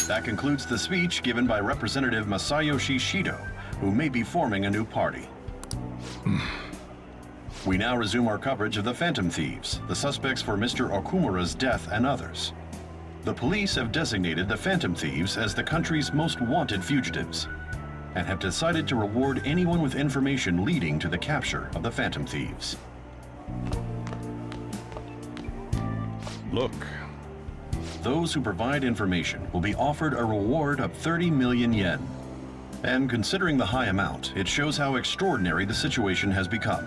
That concludes the speech given by Representative Masayoshi Shido, who may be forming a new party. We now resume our coverage of the Phantom Thieves, the suspects for Mr. Okumura's death and others. The police have designated the Phantom Thieves as the country's most wanted fugitives, and have decided to reward anyone with information leading to the capture of the Phantom Thieves. Look. Those who provide information will be offered a reward of 30 million yen. And considering the high amount, it shows how extraordinary the situation has become.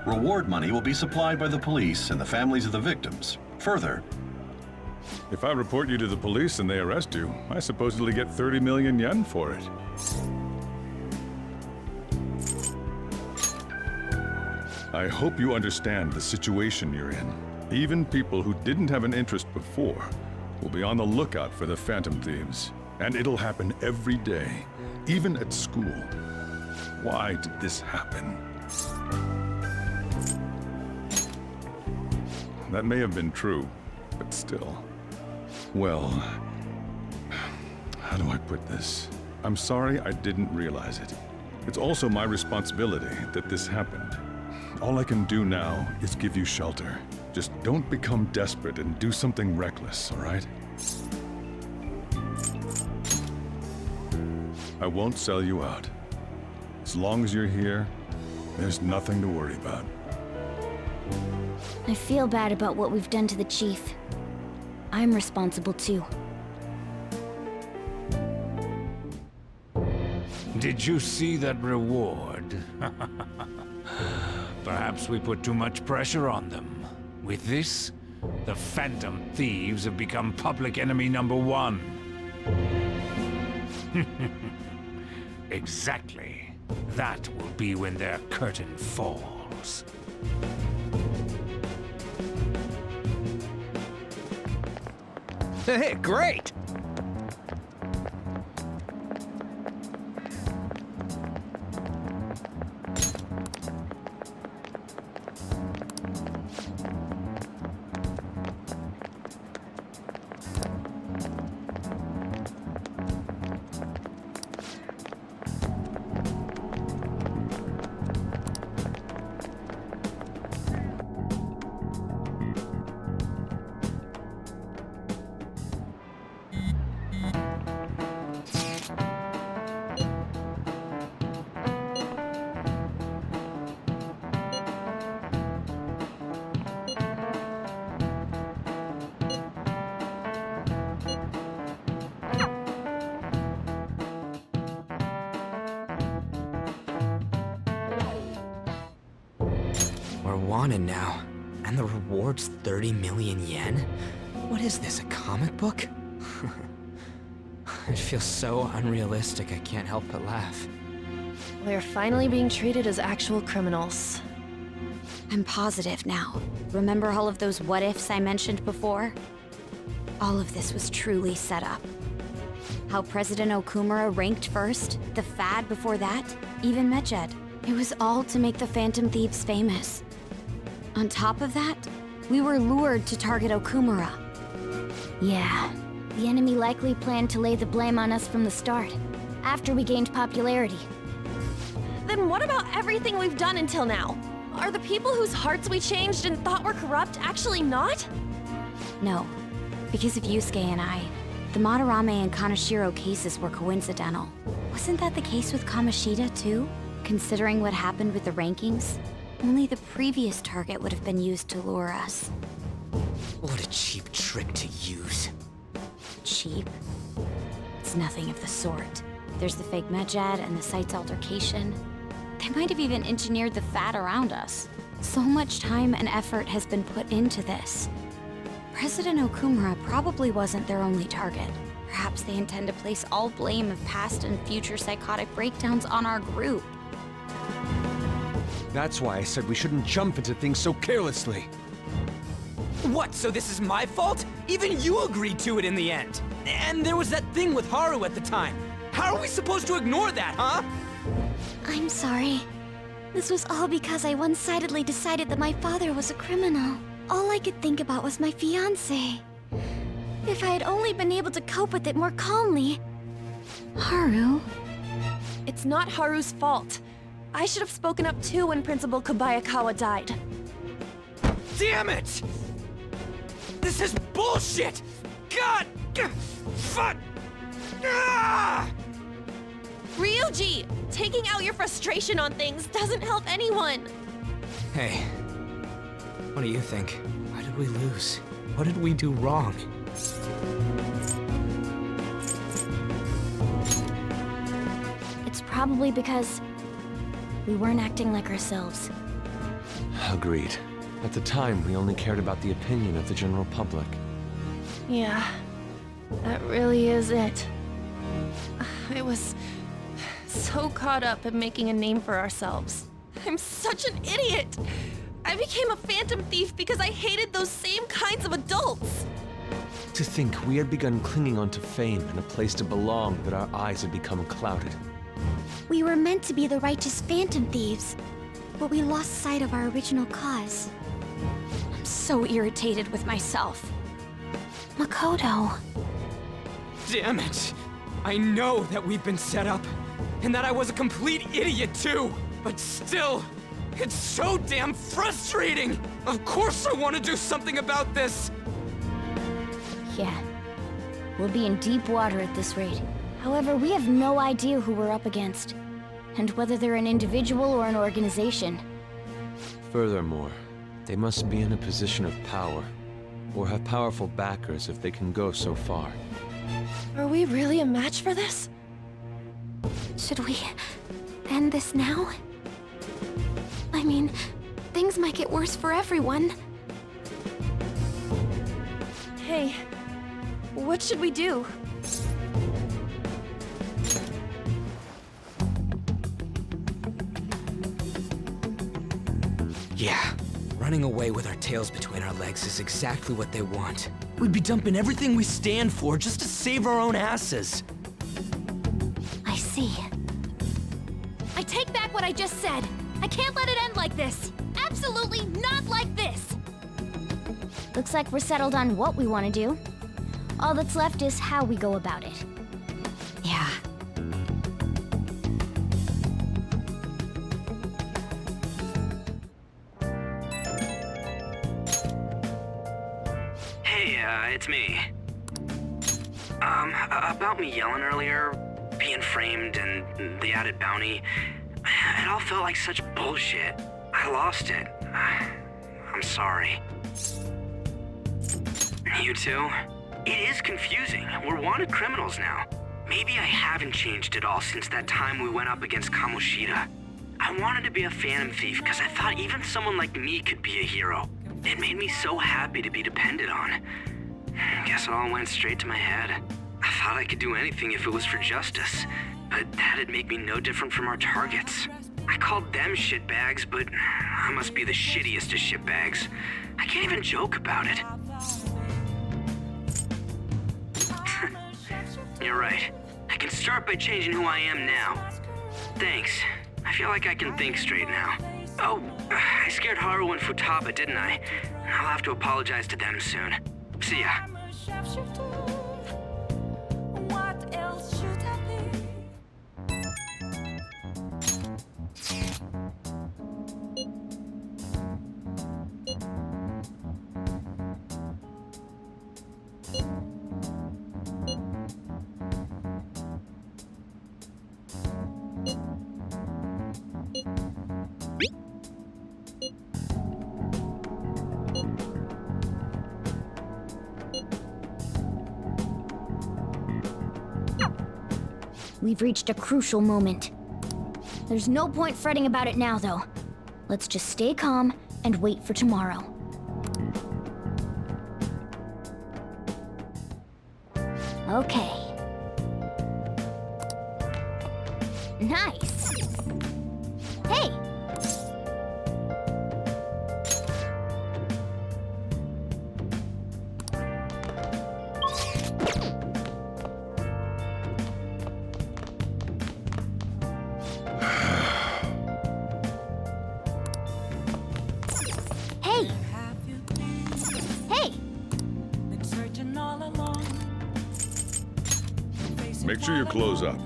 Reward money will be supplied by the police and the families of the victims. Further, If I report you to the police and they arrest you, I supposedly get 30 million yen for it. I hope you understand the situation you're in. Even people who didn't have an interest before will be on the lookout for the Phantom Thieves. And it'll happen every day, even at school. Why did this happen? That may have been true, but still. Well, how do I put this? I'm sorry I didn't realize it. It's also my responsibility that this happened. All I can do now is give you shelter. Just don't become desperate and do something reckless, all right? I won't sell you out. As long as you're here, there's nothing to worry about. I feel bad about what we've done to the chief. I'm responsible too. Did you see that reward? Perhaps we put too much pressure on them. With this, the Phantom Thieves have become public enemy #1. Exactly. That will be when their curtain falls. Hey, great! We're wanted now, and the reward's 30 million yen? What is this, a comic book? It feels so unrealistic I can't help but laugh. We're finally being treated as actual criminals. I'm positive now. Remember all of those what-ifs I mentioned before? All of this was truly set up. How President Okumura ranked first, the fad before that, even Medjed. It was all to make the Phantom Thieves famous. On top of that, we were lured to target Okumura. Yeah, the enemy likely planned to lay the blame on us from the start, after we gained popularity. Then what about everything we've done until now? Are the people whose hearts we changed and thought were corrupt actually not? No, because of Yusuke and I, the Madarame and Kaneshiro cases were coincidental. Wasn't that the case with Kamoshida too? Considering what happened with the rankings, only the previous target would have been used to lure us. What a cheap trick to use. Cheap? It's nothing of the sort. There's the fake Medjed and the site's altercation. They might have even engineered the fad around us. So much time and effort has been put into this. President Okumura probably wasn't their only target. Perhaps they intend to place all blame of past and future psychotic breakdowns on our group. That's why I said we shouldn't jump into things so carelessly. What, so this is my fault? Even you agreed to it in the end. And there was that thing with Haru at the time. How are we supposed to ignore that, huh? I'm sorry. This was all because I one-sidedly decided that my father was a criminal. All I could think about was my fiancé. If I had only been able to cope with it more calmly. Haru? It's not Haru's fault. I should have spoken up too when Principal Kobayakawa died. Damn it! This is bullshit! God! Fuck! Ah! Ryuji! Taking out your frustration on things doesn't help anyone! Hey, what do you think? Why did we lose? What did we do wrong? It's probably because we weren't acting like ourselves. Agreed. At the time, we only cared about the opinion of the general public. Yeah, that really is it. I was so caught up in making a name for ourselves. I'm such an idiot! I became a Phantom Thief because I hated those same kinds of adults! To think we had begun clinging onto fame and a place to belong, that our eyes had become clouded. We were meant to be the righteous Phantom Thieves, but we lost sight of our original cause. I'm so irritated with myself. Makoto. Damn it! I know that we've been set up, and that I was a complete idiot too! But still, it's so damn frustrating! Of course I want to do something about this! Yeah. We'll be in deep water at this rate. However, we have no idea who we're up against, and whether they're an individual or an organization. Furthermore, they must be in a position of power, or have powerful backers if they can go so far. Are we really a match for this? Should we end this now? I mean, things might get worse for everyone. Hey, what should we do? Yeah, running away with our tails between our legs is exactly what they want. We'd be dumping everything we stand for just to save our own asses. I see. I take back what I just said. I can't let it end like this. Absolutely not like this. Looks like we're settled on what we want to do. All that's left is how we go about it. Yeah. Hey, it's me. About me yelling earlier, being framed, and the added bounty, it all felt like such bullshit. I lost it. I'm sorry. You too? It is confusing. We're wanted criminals now. Maybe I haven't changed at all since that time we went up against Kamoshida. I wanted to be a Phantom Thief because I thought even someone like me could be a hero. It made me so happy to be depended on. Guess it all went straight to my head. I thought I could do anything if it was for justice, but that'd make me no different from our targets. I called them shitbags, but I must be the shittiest of shitbags. I can't even joke about it. You're right. I can start by changing who I am now. Thanks. I feel like I can think straight now. Oh, I scared Haru and Futaba, didn't I? I'll have to apologize to them soon. See ya. What else should I be? We've reached a crucial moment. There's no point fretting about it now, though. Let's just stay calm and wait for tomorrow. Okay. Nice. Hey! Hey! Hey! Been searching all along. Make sure you close up.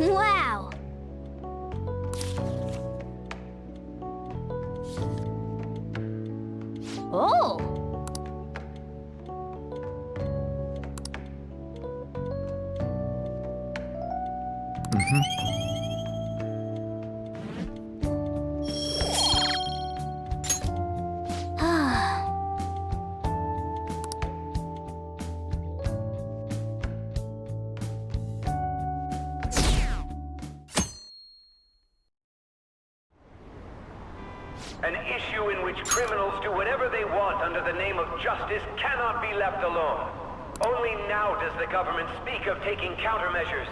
Wow! Oh! An issue in which criminals do whatever they want under the name of justice cannot be left alone. Only now does the government speak of taking countermeasures.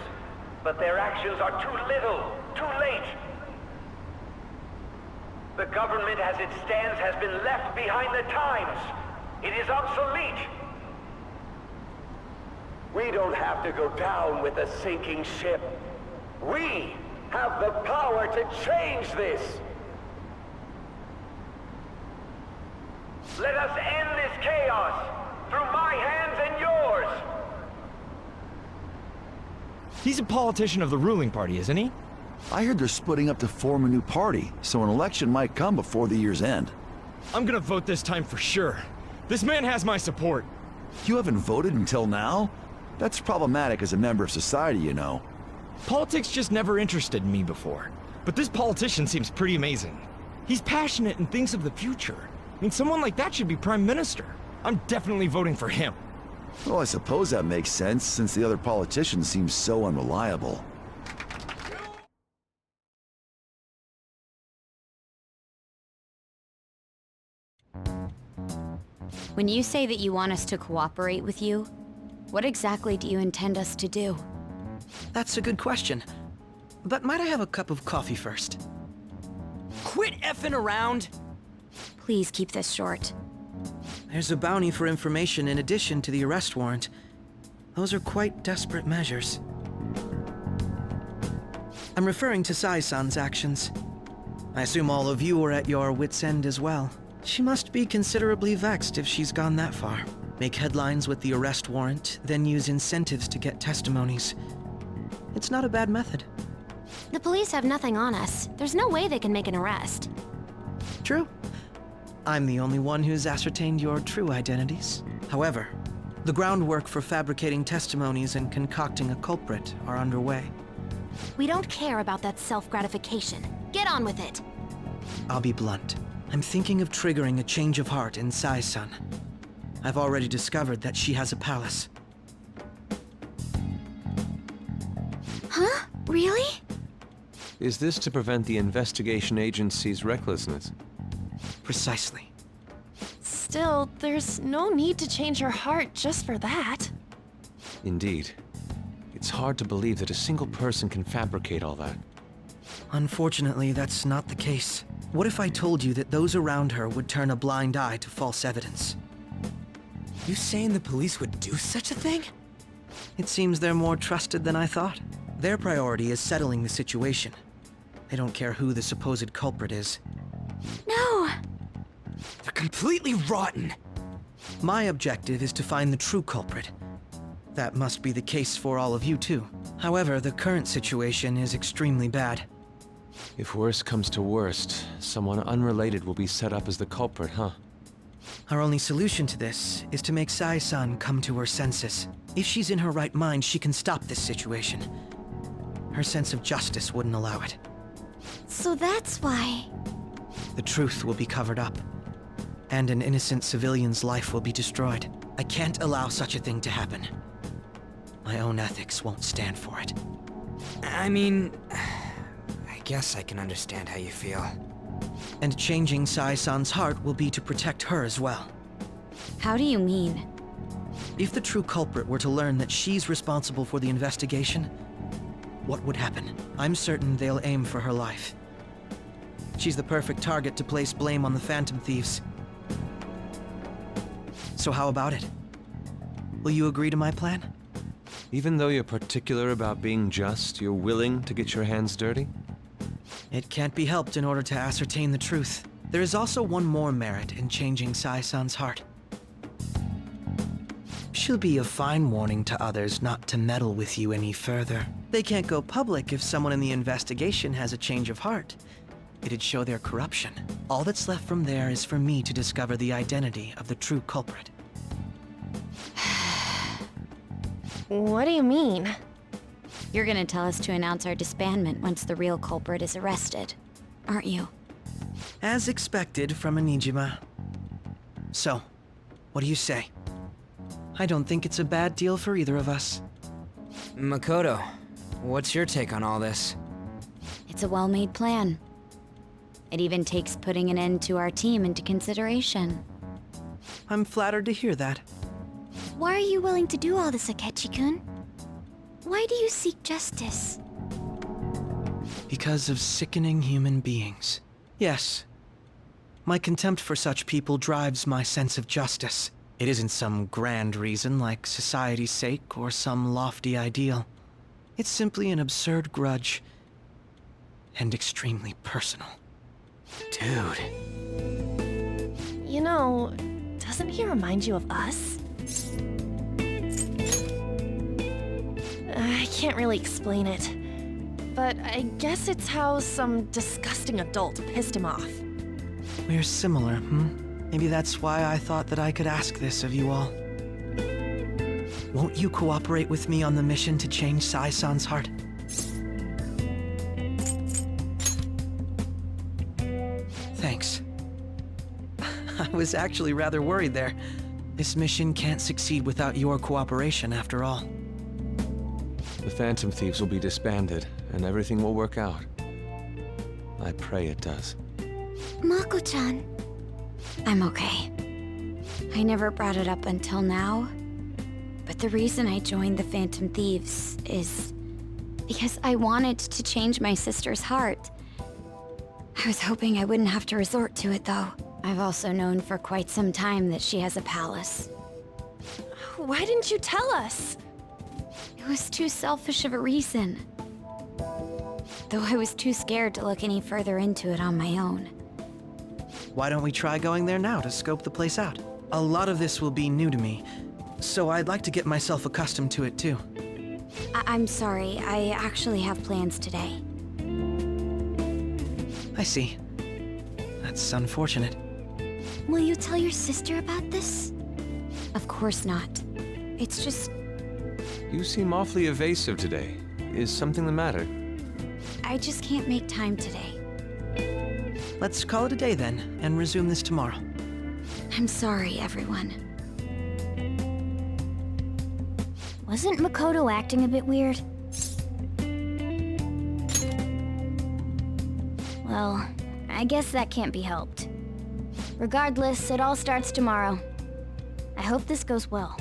But their actions are too little, too late. The government as it stands has been left behind the times. It is obsolete. We don't have to go down with a sinking ship. We have the power to change this. Let us end this chaos through my hands and yours. He's a politician of the ruling party, isn't he? I heard they're splitting up to form a new party, so an election might come before the year's end. I'm gonna vote this time for sure. This man has my support. You haven't voted until now? That's problematic as a member of society, you know. Politics just never interested me before. But this politician seems pretty amazing. He's passionate and thinks of the future. I mean, someone like that should be prime minister. I'm definitely voting for him. Well, I suppose that makes sense, since the other politicians seem so unreliable. When you say that you want us to cooperate with you, what exactly do you intend us to do? That's a good question. But might I have a cup of coffee first? Quit effing around! Please keep this short. There's a bounty for information in addition to the arrest warrant. Those are quite desperate measures. I'm referring to Sae-san's actions. I assume all of you are at your wits' end as well. She must be considerably vexed if she's gone that far. Make headlines with the arrest warrant, then use incentives to get testimonies. It's not a bad method. The police have nothing on us. There's no way they can make an arrest. True. I'm the only one who's ascertained your true identities. However, the groundwork for fabricating testimonies and concocting a culprit are underway. We don't care about that self-gratification. Get on with it. I'll be blunt. I'm thinking of triggering a change of heart in Sae-san. I've already discovered that she has a palace. Huh? Really? Is this to prevent the investigation agency's recklessness? Precisely. Still, there's no need to change her heart just for that. Indeed. It's hard to believe that a single person can fabricate all that. Unfortunately, that's not the case. What if I told you that those around her would turn a blind eye to false evidence? You saying the police would do such a thing? It seems they're more trusted than I thought. Their priority is settling the situation. They don't care who the supposed culprit is. No! They're completely rotten! My objective is to find the true culprit. That must be the case for all of you too. However, the current situation is extremely bad. If worst comes to worst, someone unrelated will be set up as the culprit, huh? Our only solution to this is to make Sae-san come to her senses. If she's in her right mind, she can stop this situation. Her sense of justice wouldn't allow it. So that's why... The truth will be covered up, and an innocent civilian's life will be destroyed. I can't allow such a thing to happen. My own ethics won't stand for it. I mean... I guess I can understand how you feel. And changing Sae-san's heart will be to protect her as well. How do you mean? If the true culprit were to learn that she's responsible for the investigation, what would happen? I'm certain they'll aim for her life. She's the perfect target to place blame on the Phantom Thieves. So how about it? Will you agree to my plan? Even though you're particular about being just, you're willing to get your hands dirty? It can't be helped in order to ascertain the truth. There is also one more merit in changing Sae-san's heart. should be a fine warning to others not to meddle with you any further. They can't go public if someone in the investigation has a change of heart. It'd show their corruption. All that's left from there is for me to discover the identity of the true culprit. What do you mean? You're gonna tell us to announce our disbandment once the real culprit is arrested, aren't you? As expected from a Niijima. So, what do you say? I don't think it's a bad deal for either of us. Makoto, what's your take on all this? It's a well-made plan. It even takes putting an end to our team into consideration. I'm flattered to hear that. Why are you willing to do all this, Akechi-kun? Why do you seek justice? Because of sickening human beings. Yes. My contempt for such people drives my sense of justice. It isn't some grand reason like society's sake or some lofty ideal. It's simply an absurd grudge. And extremely personal. Dude. You know, doesn't he remind you of us? I can't really explain it, but I guess it's how some disgusting adult pissed him off. We're similar, Maybe that's why I thought that I could ask this of you all. Won't you cooperate with me on the mission to change Sae-san's heart? Thanks. I was actually rather worried there. This mission can't succeed without your cooperation, after all. The Phantom Thieves will be disbanded, and everything will work out. I pray it does. Mako-chan. I'm okay. I never brought it up until now, but the reason I joined the Phantom Thieves is because I wanted to change my sister's heart. I was hoping I wouldn't have to resort to it, though. I've also known for quite some time that she has a palace. Why didn't you tell us? It was too selfish of a reason. Though I was too scared to look any further into it on my own. Why don't we try going there now to scope the place out? A lot of this will be new to me, so I'd like to get myself accustomed to it too. I'm sorry, I actually have plans today. I see. That's unfortunate. Will you tell your sister about this? Of course not. It's just... You seem awfully evasive today. Is something the matter? I just can't make time today. Let's call it a day then, and resume this tomorrow. I'm sorry, everyone. Wasn't Makoto acting a bit weird? Well, I guess that can't be helped. Regardless, it all starts tomorrow. I hope this goes well.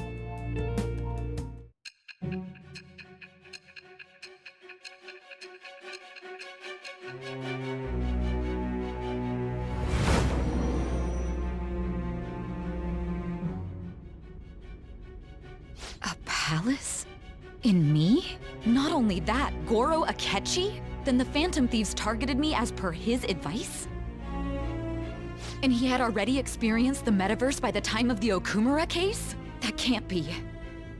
A palace? In me? Not only that, Goro Akechi? Then the Phantom Thieves targeted me as per his advice? And he had already experienced the metaverse by the time of the Okumura case? That can't be.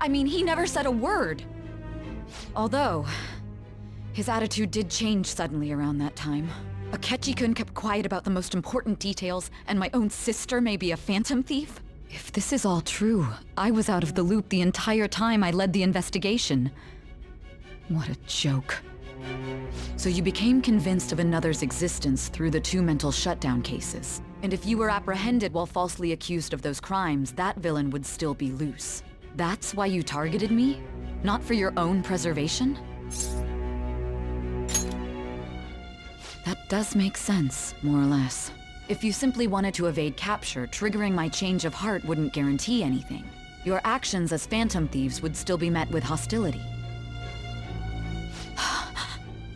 I mean, he never said a word. Although, his attitude did change suddenly around that time. Akechi-kun kept quiet about the most important details, and my own sister may be a Phantom Thief? If this is all true, I was out of the loop the entire time I led the investigation. What a joke. So you became convinced of another's existence through the 2 mental shutdown cases. And if you were apprehended while falsely accused of those crimes, that villain would still be loose. That's why you targeted me? Not for your own preservation? That does make sense, more or less. If you simply wanted to evade capture, triggering my change of heart wouldn't guarantee anything. Your actions as Phantom Thieves would still be met with hostility.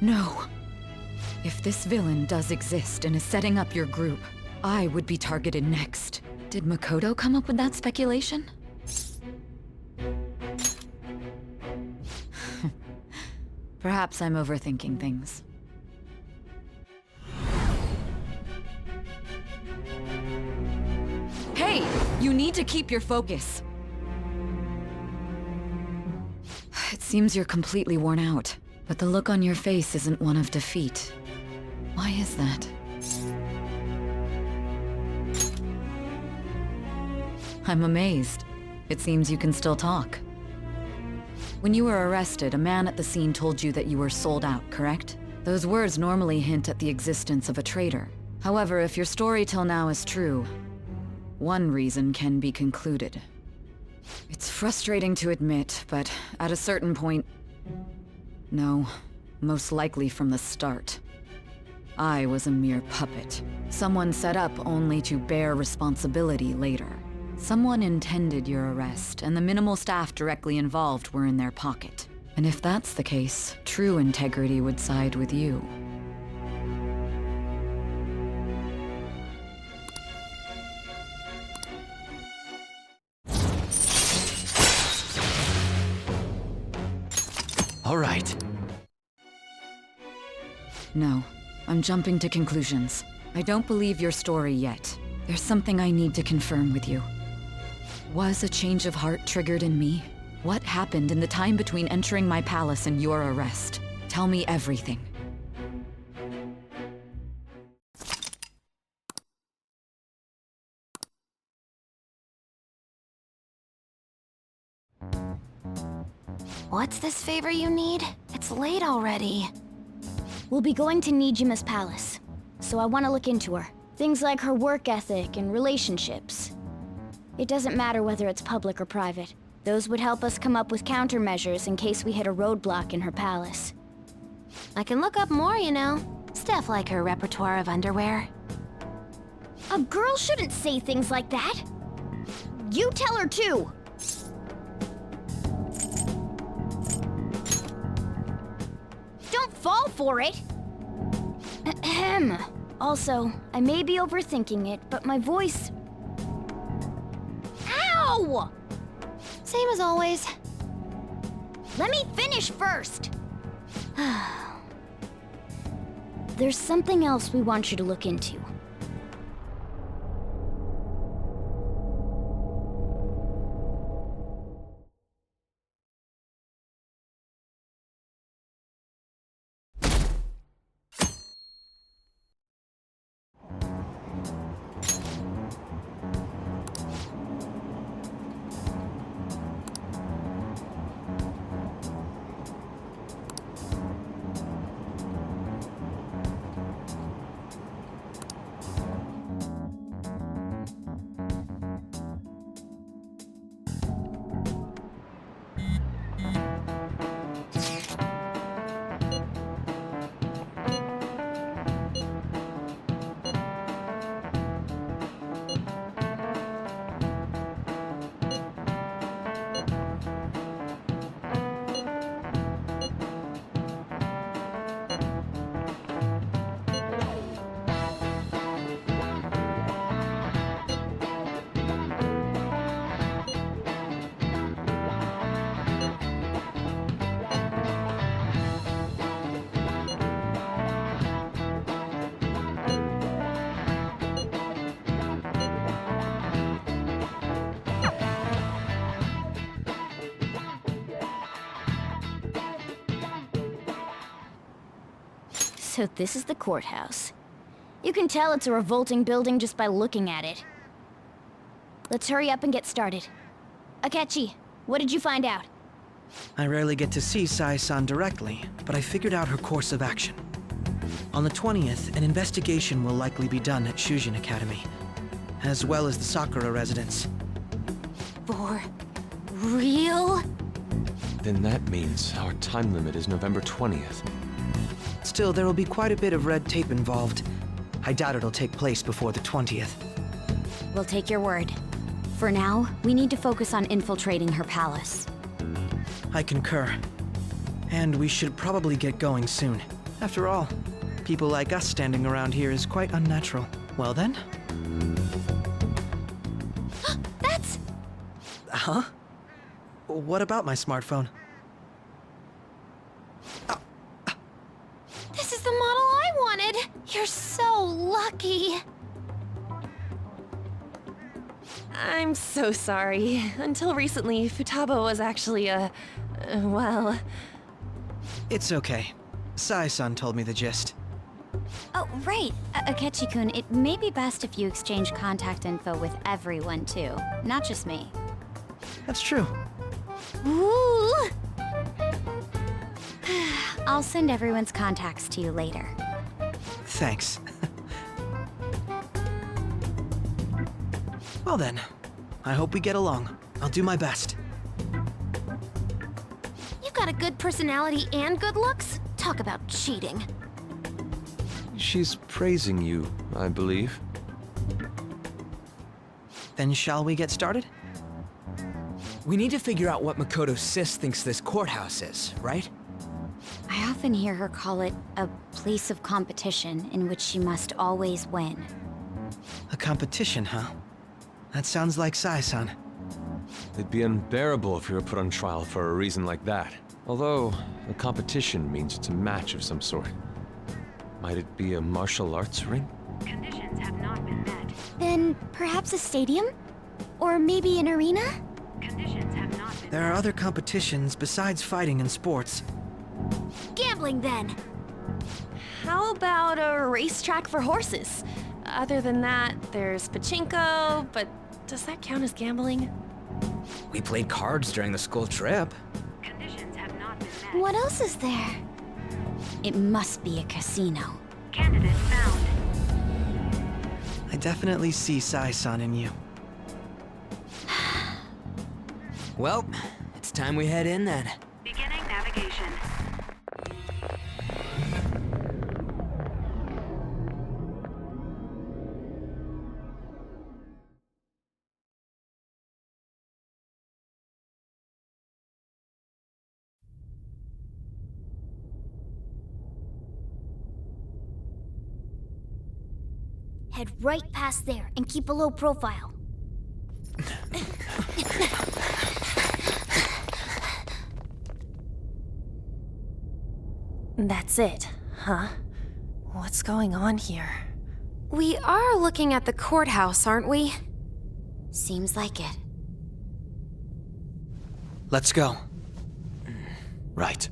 No. If this villain does exist and is setting up your group, I would be targeted next. Did Makoto come up with that speculation? Perhaps I'm overthinking things. Hey! You need to keep your focus. seems you're completely worn out, but the look on your face isn't one of defeat. Why is that? I'm amazed. It seems you can still talk. When you were arrested, a man at the scene told you that you were sold out, correct? Those words normally hint at the existence of a traitor. However, if your story till now is true, one reason can be concluded. It's frustrating to admit, but at a certain point... No, most likely from the start. I was a mere puppet. Someone set up only to bear responsibility later. Someone intended your arrest, and the minimal staff directly involved were in their pocket. And if that's the case, true integrity would side with you. All right. No, I'm jumping to conclusions. I don't believe your story yet. There's something I need to confirm with you. Was a change of heart triggered in me? What happened in the time between entering my palace and your arrest? Tell me everything. What's this favor you need? It's late already. We'll be going to Niijima's palace, so I want to look into her. Things like her work ethic and relationships. It doesn't matter whether it's public or private. Those would help us come up with countermeasures in case we hit a roadblock in her palace. I can look up more, you know. Stuff like her repertoire of underwear. A girl shouldn't say things like that. You tell her too. Don't fall for it. Ahem. Also, I may be overthinking it, but my voice... Ow! Same as always. Let me finish first. There's something else we want you to look into. So this is the courthouse. You can tell it's a revolting building just by looking at it. Let's hurry up and get started. Akechi, what did you find out? I rarely get to see Sae-san directly, but I figured out her course of action. On the 20th, an investigation will likely be done at Shujin Academy, as well as the Sakura residence. For real? Then that means our time limit is November 20th. Still, there will be quite a bit of red tape involved. I doubt it'll take place before the 20th. We'll take your word. For now, we need to focus on infiltrating her palace. I concur. And we should probably get going soon. After all, people like us standing around here is quite unnatural. Well then? That's... Huh? What about my smartphone? This is the model I wanted! You're so lucky! I'm so sorry. Until recently, Futaba was actually a Well... It's okay. Sae-san told me the gist. Oh, right. Akechi-kun, it may be best if you exchange contact info with everyone, too. Not just me. That's true. Ooh! I'll send everyone's contacts to you later. Thanks. Well then, I hope we get along. I'll do my best. You've got a good personality and good looks? Talk about cheating. She's praising you, I believe. Then shall we get started? We need to figure out what Makoto's sis thinks this courthouse is, right? I often hear her call it a place of competition in which she must always win. A competition, huh? That sounds like Sae-san. It'd be unbearable if you were put on trial for a reason like that. Although, a competition means it's a match of some sort. Might it be a martial arts ring? Conditions have not been met. Then perhaps a stadium? Or maybe an arena? Conditions have not been There are other competitions besides fighting and sports. Gambling, then! How about a racetrack for horses? Other than that, there's pachinko, but does that count as gambling? We played cards during the school trip. Conditions have not been met. What else is there? It must be a casino. Candidate found. I definitely see Sae-san in you. Well, it's time we head in then. Beginning navigation. Head right past there and keep a low profile. That's it, huh? What's going on here? We are looking at the courthouse, aren't we? Seems like it. Let's go. Right.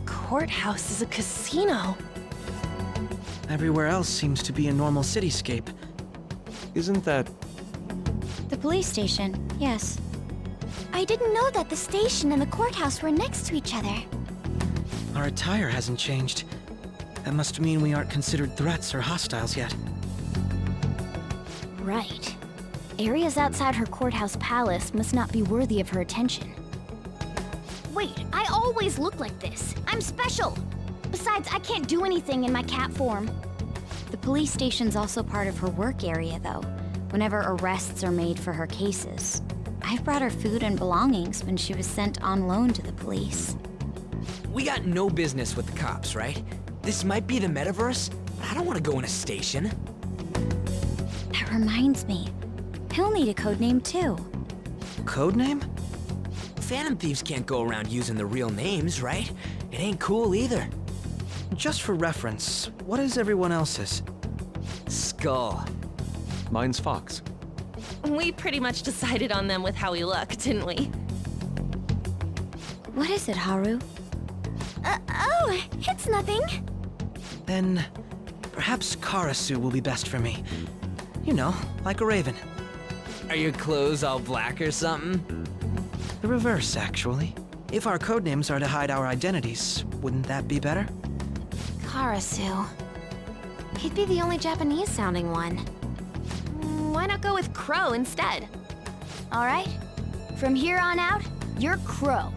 Courthouse is a casino. Everywhere else seems to be a normal cityscape. Isn't that... The police station, yes. I didn't know that the station and the courthouse were next to each other. Our attire hasn't changed. That must mean we aren't considered threats or hostiles yet. Right. Areas outside her courthouse palace must not be worthy of her attention. Wait, I always look like this. I'm special. Besides, I can't do anything in my cat form. The police station's also part of her work area, though, whenever arrests are made for her cases. I've brought her food and belongings when she was sent on loan to the police. We got no business with the cops, right? This might be the metaverse, but I don't want to go in a station. That reminds me. He'll need a codename, too. Codename? Phantom Thieves can't go around using the real names, right? It ain't cool either. Just for reference, what is everyone else's? Skull. Mine's Fox. We pretty much decided on them with how we look, didn't we? What is it, Haru? Oh, it's nothing. Then, perhaps Karasu will be best for me. You know, like a raven. Are your clothes all black or something? The reverse, actually. If our codenames are to hide our identities, wouldn't that be better? Karasu. He'd be the only Japanese-sounding one. Why not go with Crow instead? All right. From here on out, you're Crow.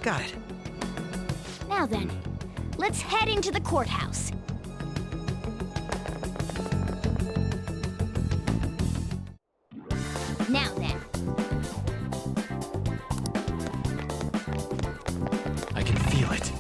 Got it. Now then, let's head into the courthouse. Now then. I can feel it.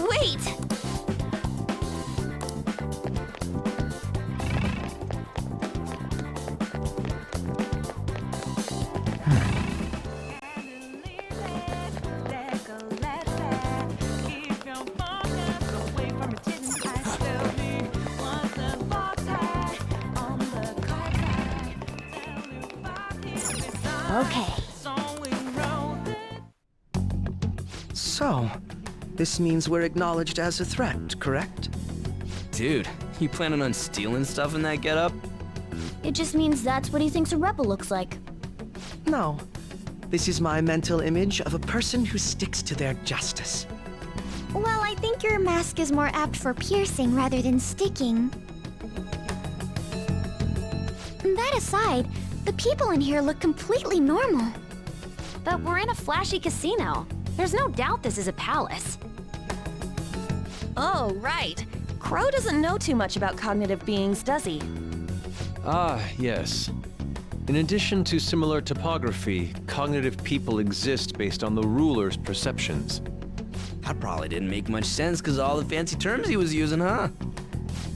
Wait! Okay. So, this means we're acknowledged as a threat, correct? Dude, you planning on stealing stuff in that getup? It just means that's what he thinks a rebel looks like. No. This is my mental image of a person who sticks to their justice. Well, I think your mask is more apt for piercing rather than sticking. That aside, the people in here look completely normal. But we're in a flashy casino. There's no doubt this is a palace. Oh, right. Crow doesn't know too much about cognitive beings, does he? Ah, yes. In addition to similar topography, cognitive people exist based on the ruler's perceptions. That probably didn't make much sense because of all the fancy terms he was using, huh?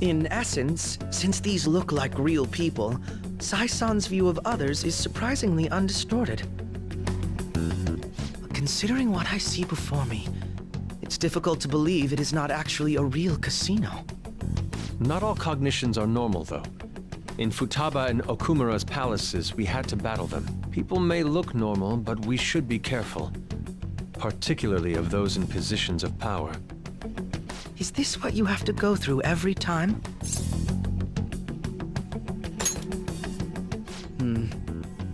In essence, since these look like real people, Sae-san's view of others is surprisingly undistorted. Considering what I see before me, it's difficult to believe it is not actually a real casino. Not all cognitions are normal, though. In Futaba and Okumura's palaces, we had to battle them. People may look normal, but we should be careful. Particularly of those in positions of power. Is this what you have to go through every time?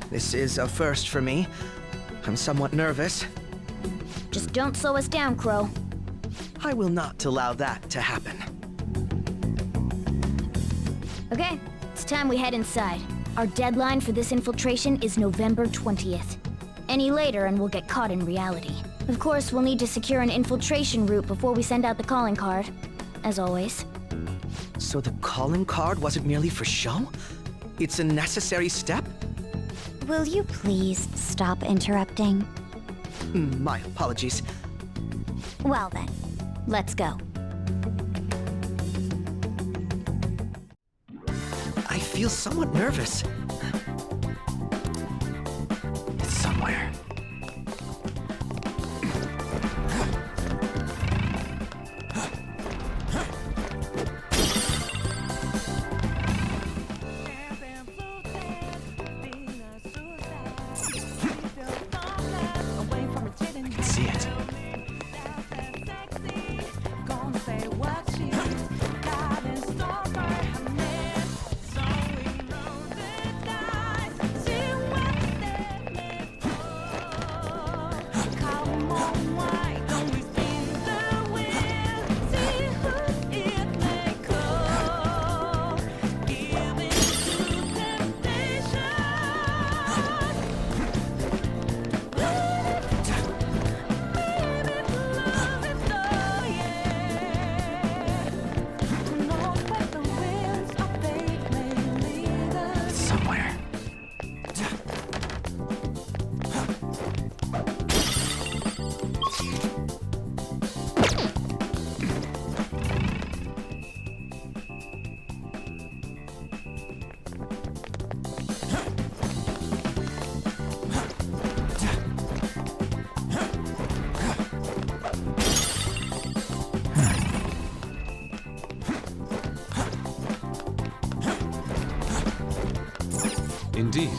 This is a first for me. I'm somewhat nervous. Just don't slow us down, Crow. I will not allow that to happen. Okay, it's time we head inside. Our deadline for this infiltration is November 20th. Any later and we'll get caught in reality. Of course, we'll need to secure an infiltration route before we send out the calling card. As always. So the calling card wasn't merely for show? It's a necessary step? Will you please stop interrupting? My apologies. Well then, let's go. I feel somewhat nervous. It's somewhere. Indeed.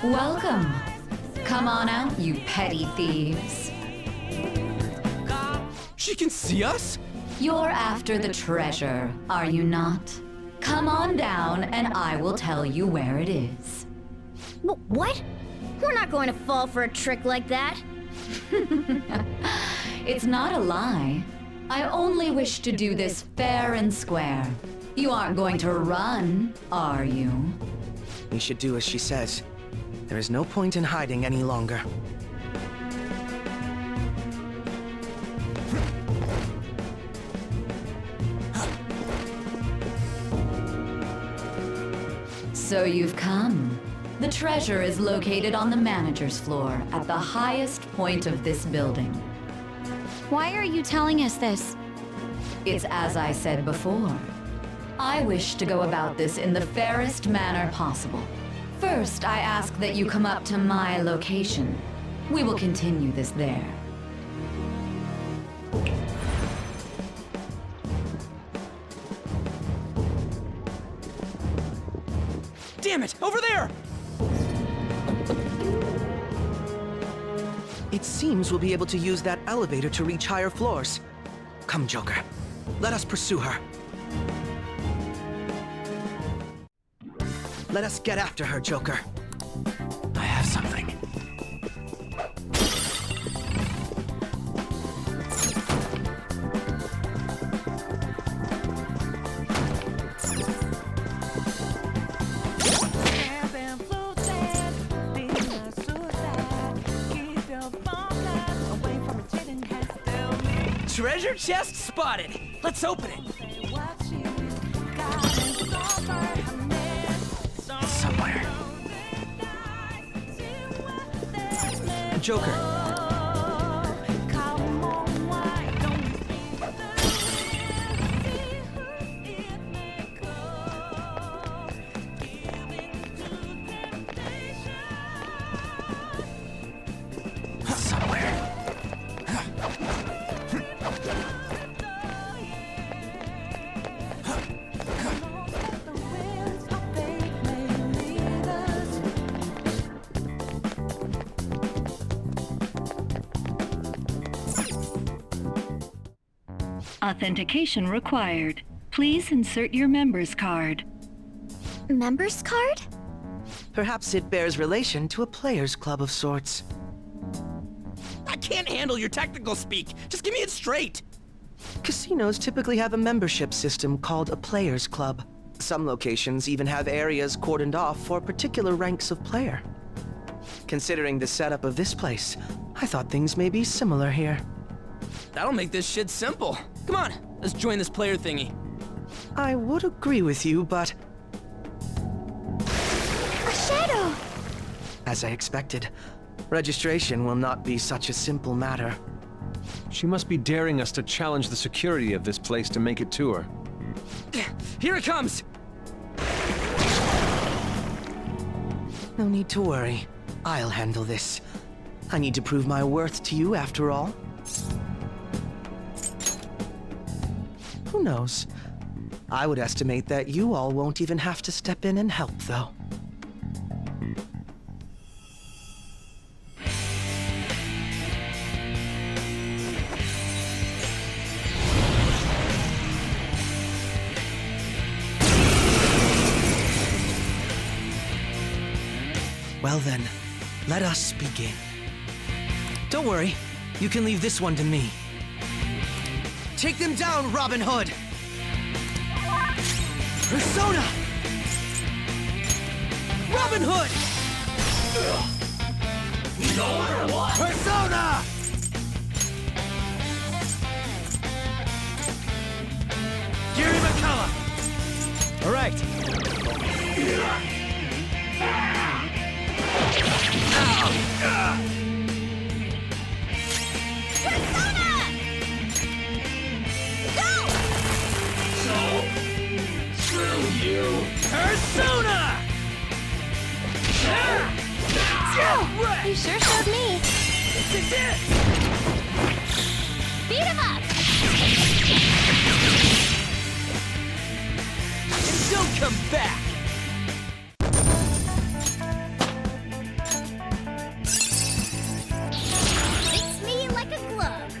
Welcome. Come on out, you petty thieves. She can see us? You're after the treasure, are you not? Come on down and I will tell you where it is. What? We're not going to fall for a trick like that. It's not a lie. I only wish to do this fair and square. You aren't going to run, are you? We should do as she says. There is no point in hiding any longer. So you've come. The treasure is located on the manager's floor at the highest point of this building. Why are you telling us this? It's as I said before. I wish to go about this in the fairest manner possible. First, I ask that you come up to my location. We will continue this there. Damn it! Over there! It seems we'll be able to use that elevator to reach higher floors. Come, Joker. Let us pursue her. Let us get after her, Joker. I have something. Treasure chest spotted! Let's open it! It's somewhere. Joker. Authentication required. Please insert your member's card. Member's card? Perhaps it bears relation to a players' club of sorts. I can't handle your technical speak. Just give me it straight. Casinos typically have a membership system called a players' club. Some locations even have areas cordoned off for particular ranks of player. Considering the setup of this place, I thought things may be similar here. That'll make this shit simple. Come on, let's join this player thingy. I would agree with you, but... A shadow! As I expected, registration will not be such a simple matter. She must be daring us to challenge the security of this place to make it to her. Here it comes! No need to worry. I'll handle this. I need to prove my worth to you after all. Who knows? I would estimate that you all won't even have to step in and help, though. Well then, let us begin. Don't worry, you can leave this one to me. Take them down, Robin Hood! Persona! Robin Hood! Persona! Gary McCullough! All right. Persona! You sure showed me. This is it! Beat him up! And don't come back! Fits me like a glove.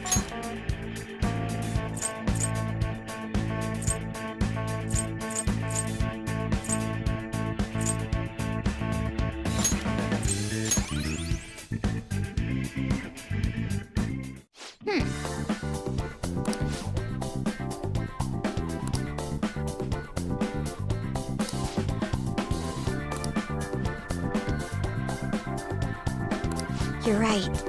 You're right.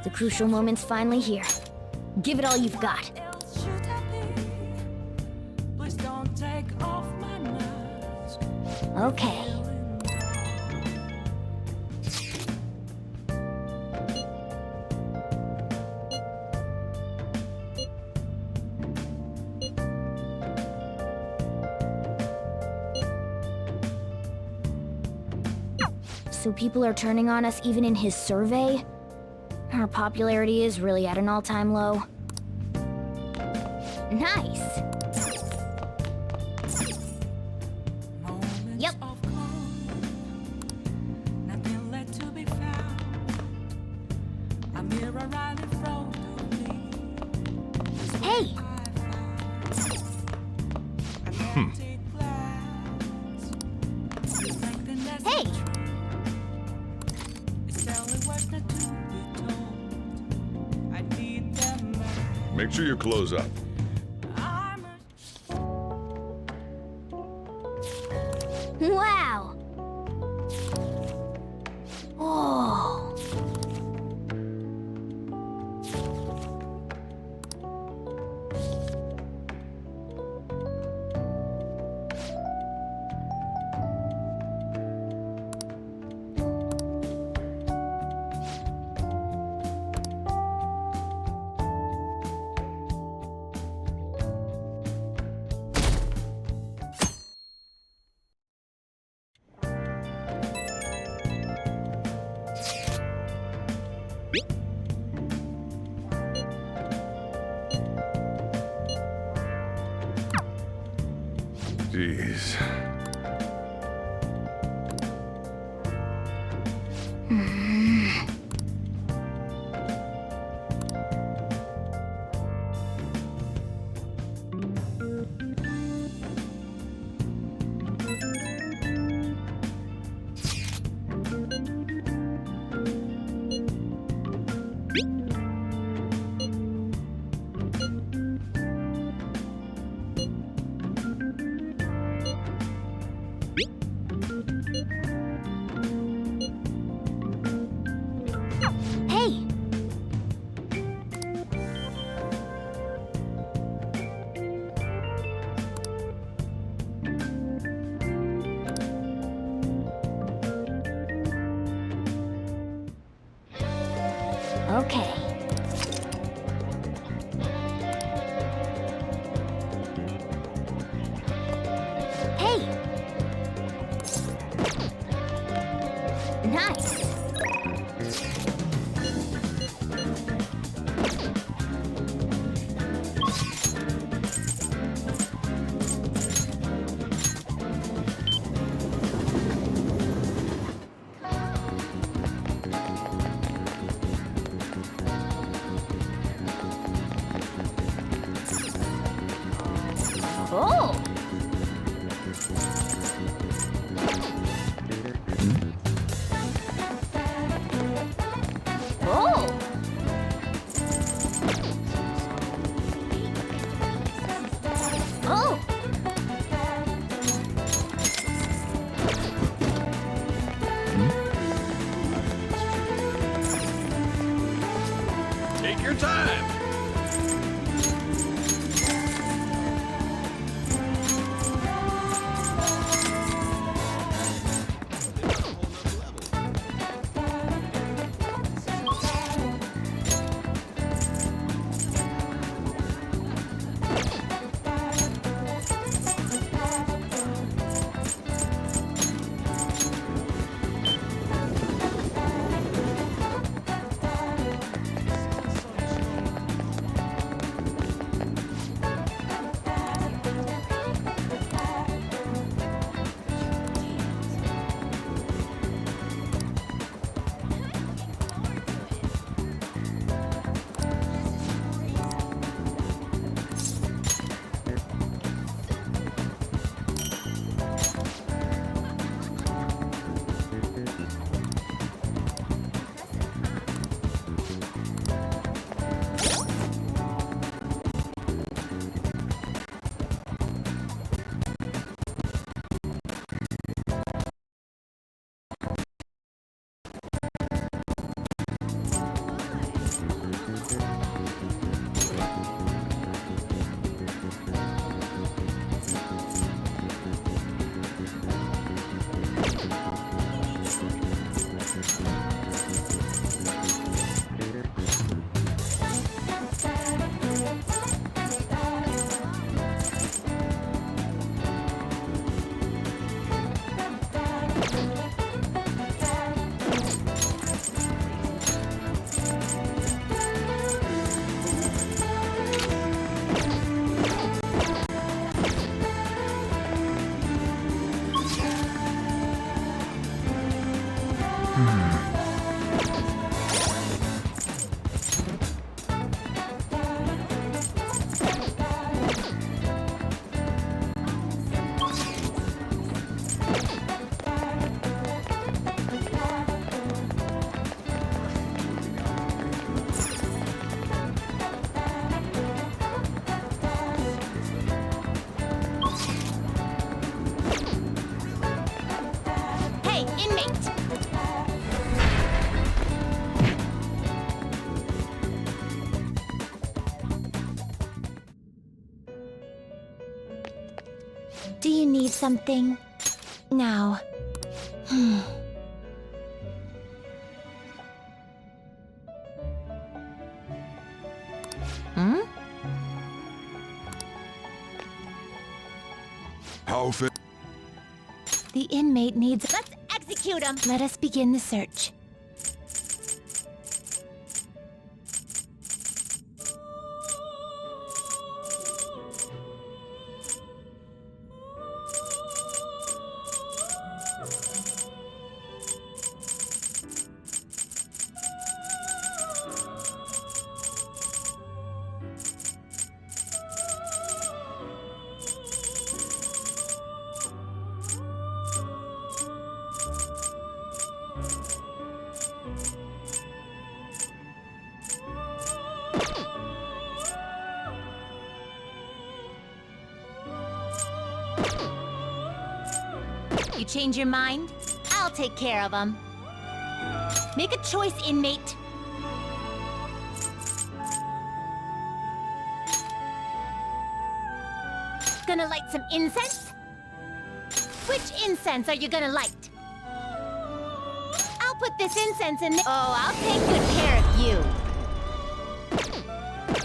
The crucial moment's finally here. Give it all you've got. Okay. So people are turning on us even in his survey? Our popularity is really at an all-time low. Nice! Yep. Hey! Hey! Make sure you close up. Wow! Oh! Jeez. Hey! Okay. Hey! Nice! Oh! Do you need something? Now. How fit? The inmate needs. Let's execute him! Let us begin the search. You change your mind? I'll take care of him. Make a choice, inmate. Gonna light some incense? Which incense are you gonna light? I'll put this incense in. Oh, I'll take good care of you.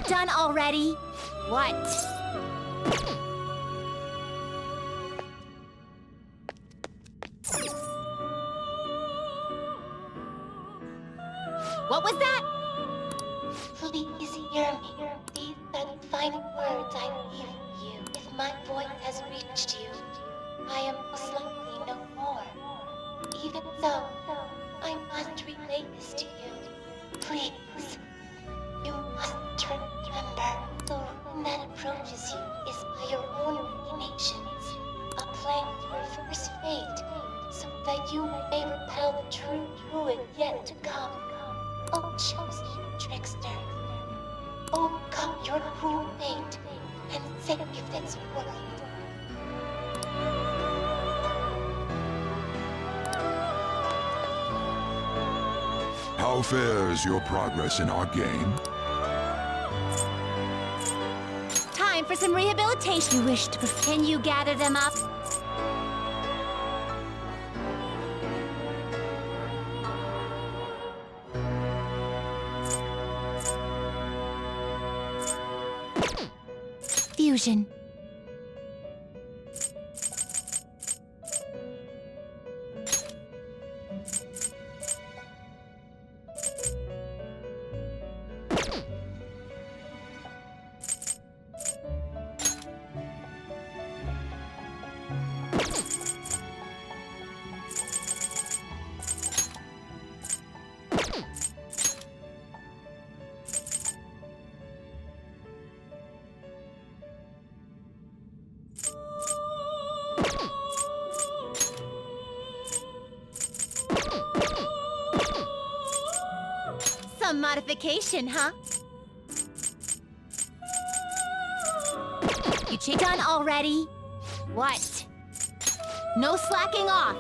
Done already? What? What was that? Please hear me. These are the final words I leave you. If my voice has reached you, I am most likely no more. Even so, I must relay this to you. Please, you must remember, the ruin that approaches you is by your own machinations. A plan to reverse fate, so that you may repel the true ruin yet to come. Oh, chosen trickster, overcome your cruel fate and save this world. How fares your progress in our game? Time for some rehabilitation. You wish to. Can you gather them up? Fusion. Some modification, huh? You done already? What? No slacking off.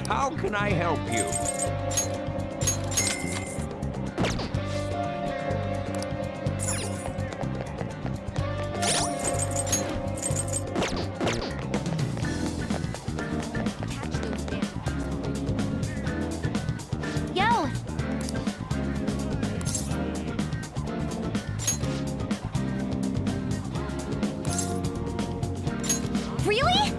How can I help you? Yo! Really?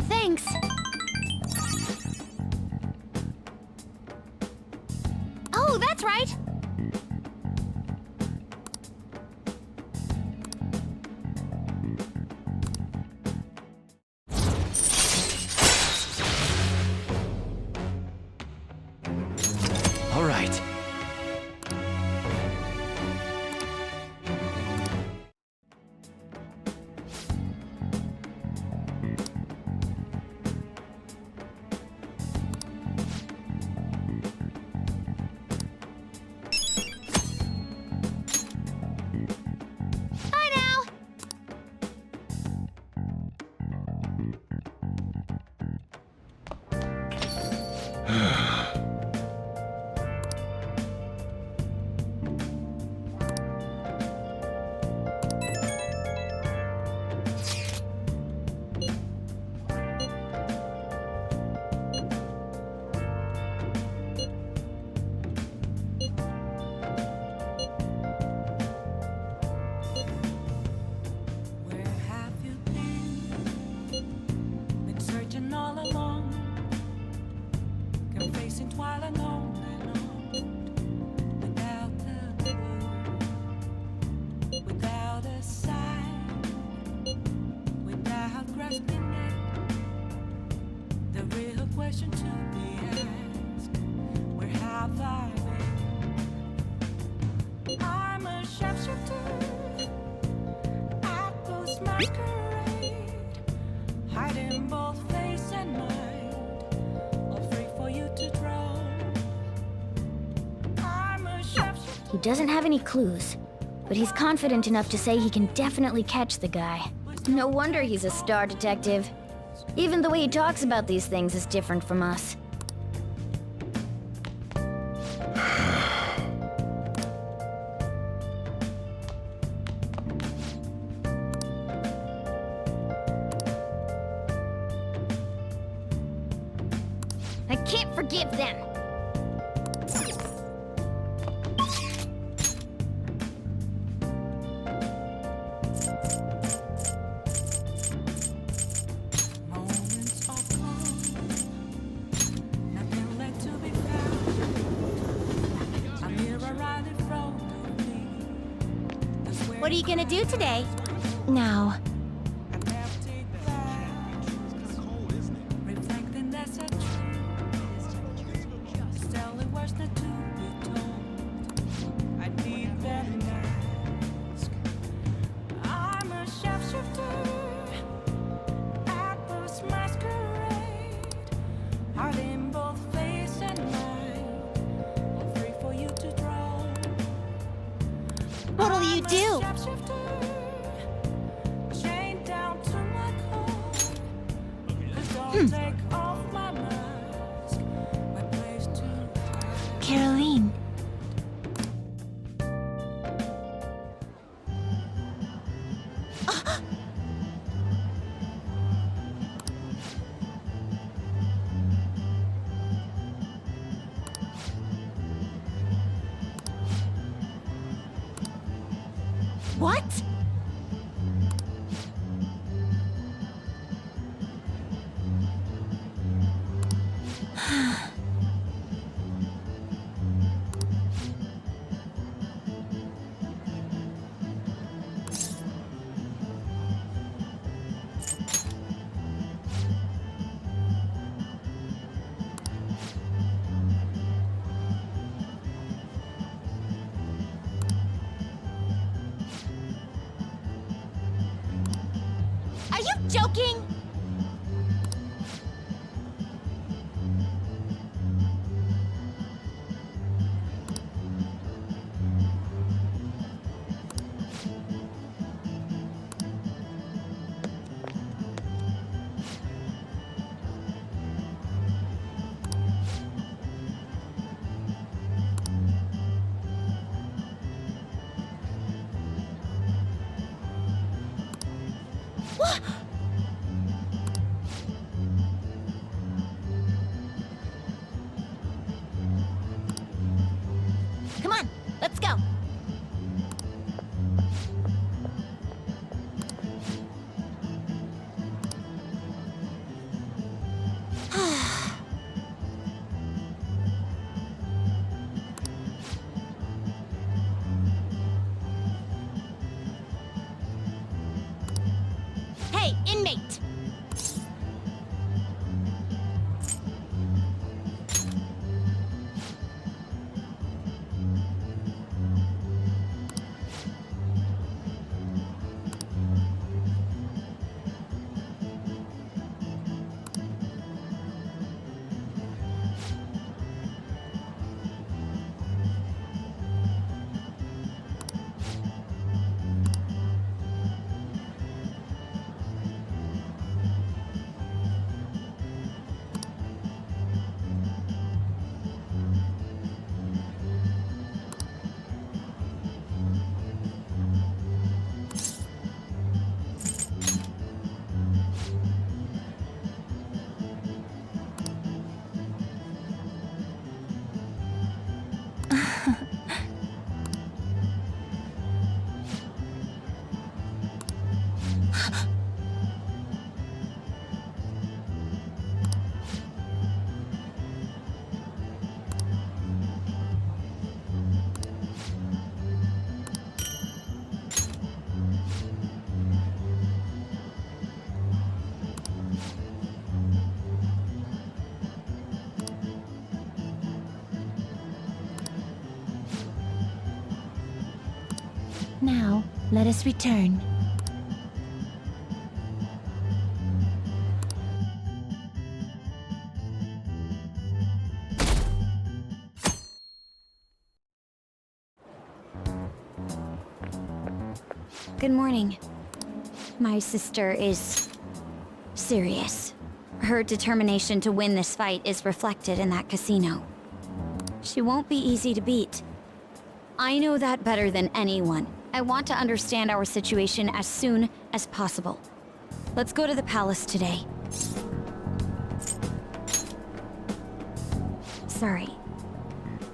Thanks. Oh, that's right. All right. Bye now. Where have you been? Been searching all along, confessing while alone and on, without a clue, without a sign, without grasping it. The real question to be asked: where have I been? I'm a sharpshooter. Masquerade, hiding both face and mind, all free for you to draw. I'm a sharpshooter. He doesn't have any clues, but he's confident enough to say he can definitely catch the guy. No wonder he's a star detective. Even the way he talks about these things is different from us. I can't forgive them. Moments of calm, nothing left to be found. I'm here right in front of me. What are you gonna do today? Now. Reflecting that's a truth. Still it was not to be told. I need that mask. I'm a sharpshooter at this masquerade, hiding both face and mind, all free for you to draw. What'll you do? Chained down to my core. Please don't take off my mask. My place to hide. Caroline. What? Are you joking? What? Come on, let's go. Hey, inmate! Now, let us return. Good morning. My sister is serious. Her determination to win this fight is reflected in that casino. She won't be easy to beat. I know that better than anyone. I want to understand our situation as soon as possible. Let's go to the palace today. Sorry.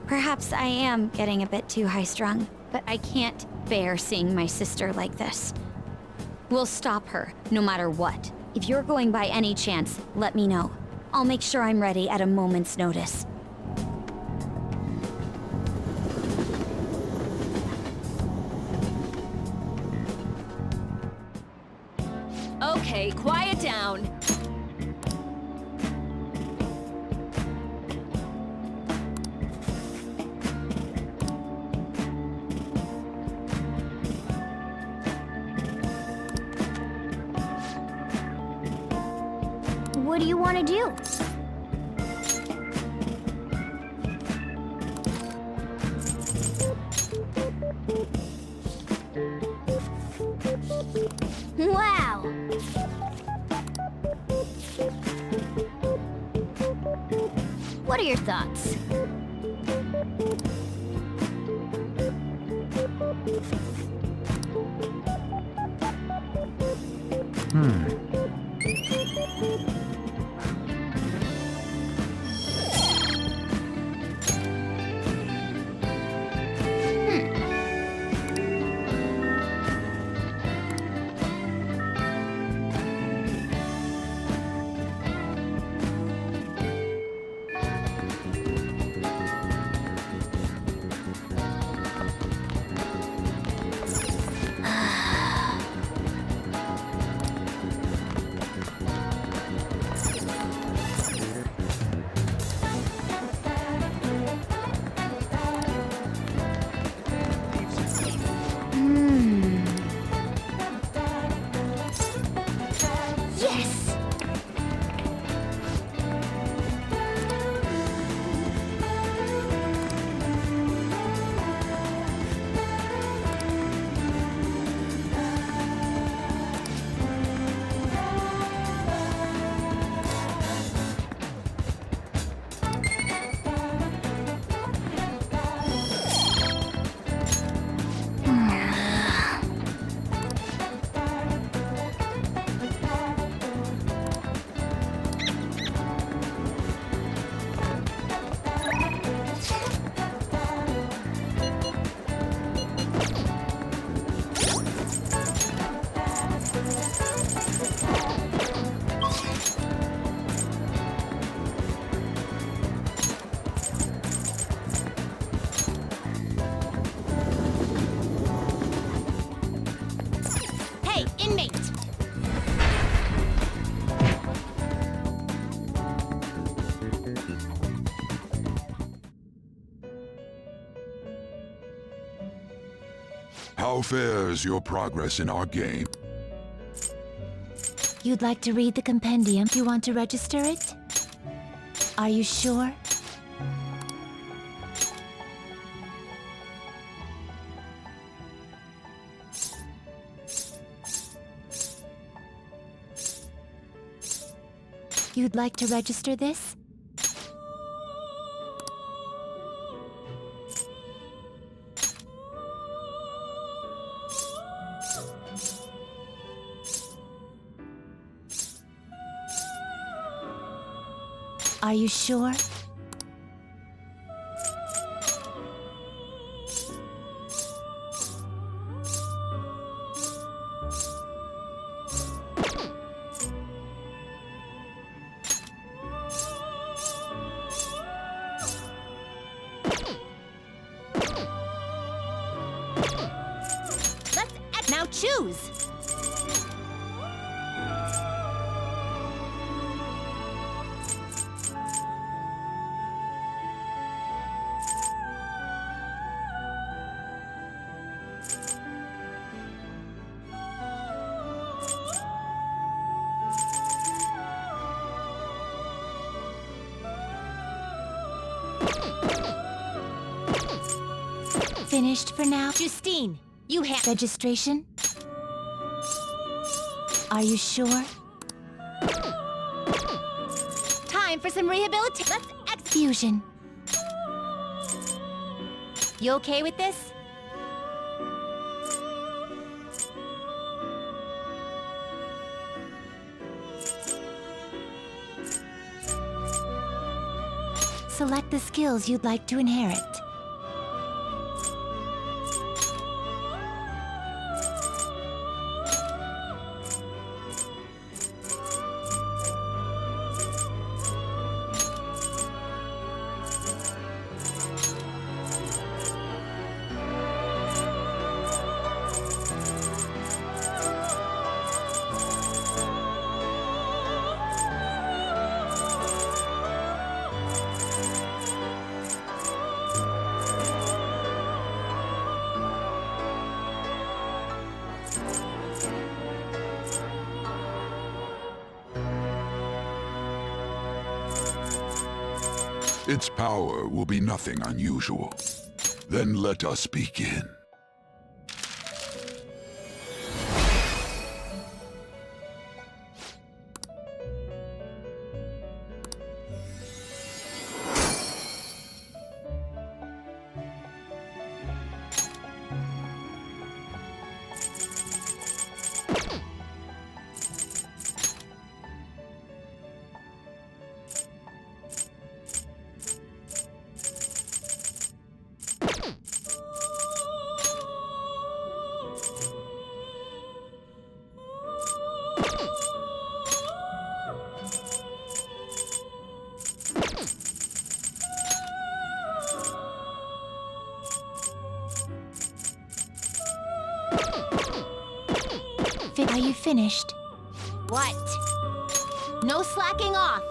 Perhaps I am getting a bit too high-strung, but I can't bear seeing my sister like this. We'll stop her, no matter what. If you're going by any chance, let me know. I'll make sure I'm ready at a moment's notice. Okay, quiet down. What do you want to do? Wow! What are your thoughts? How fares your progress in our game? You'd like to read the compendium? You want to register it? Are you sure? You'd like to register this? Are you sure? Now choose! Finished for now? Justine, you have registration? Are you sure? Time for some rehabilitation. Let's fusion. You okay with this? Select the skills you'd like to inherit. Its power will be nothing unusual. Then let us begin. Are you finished? What? No slacking off!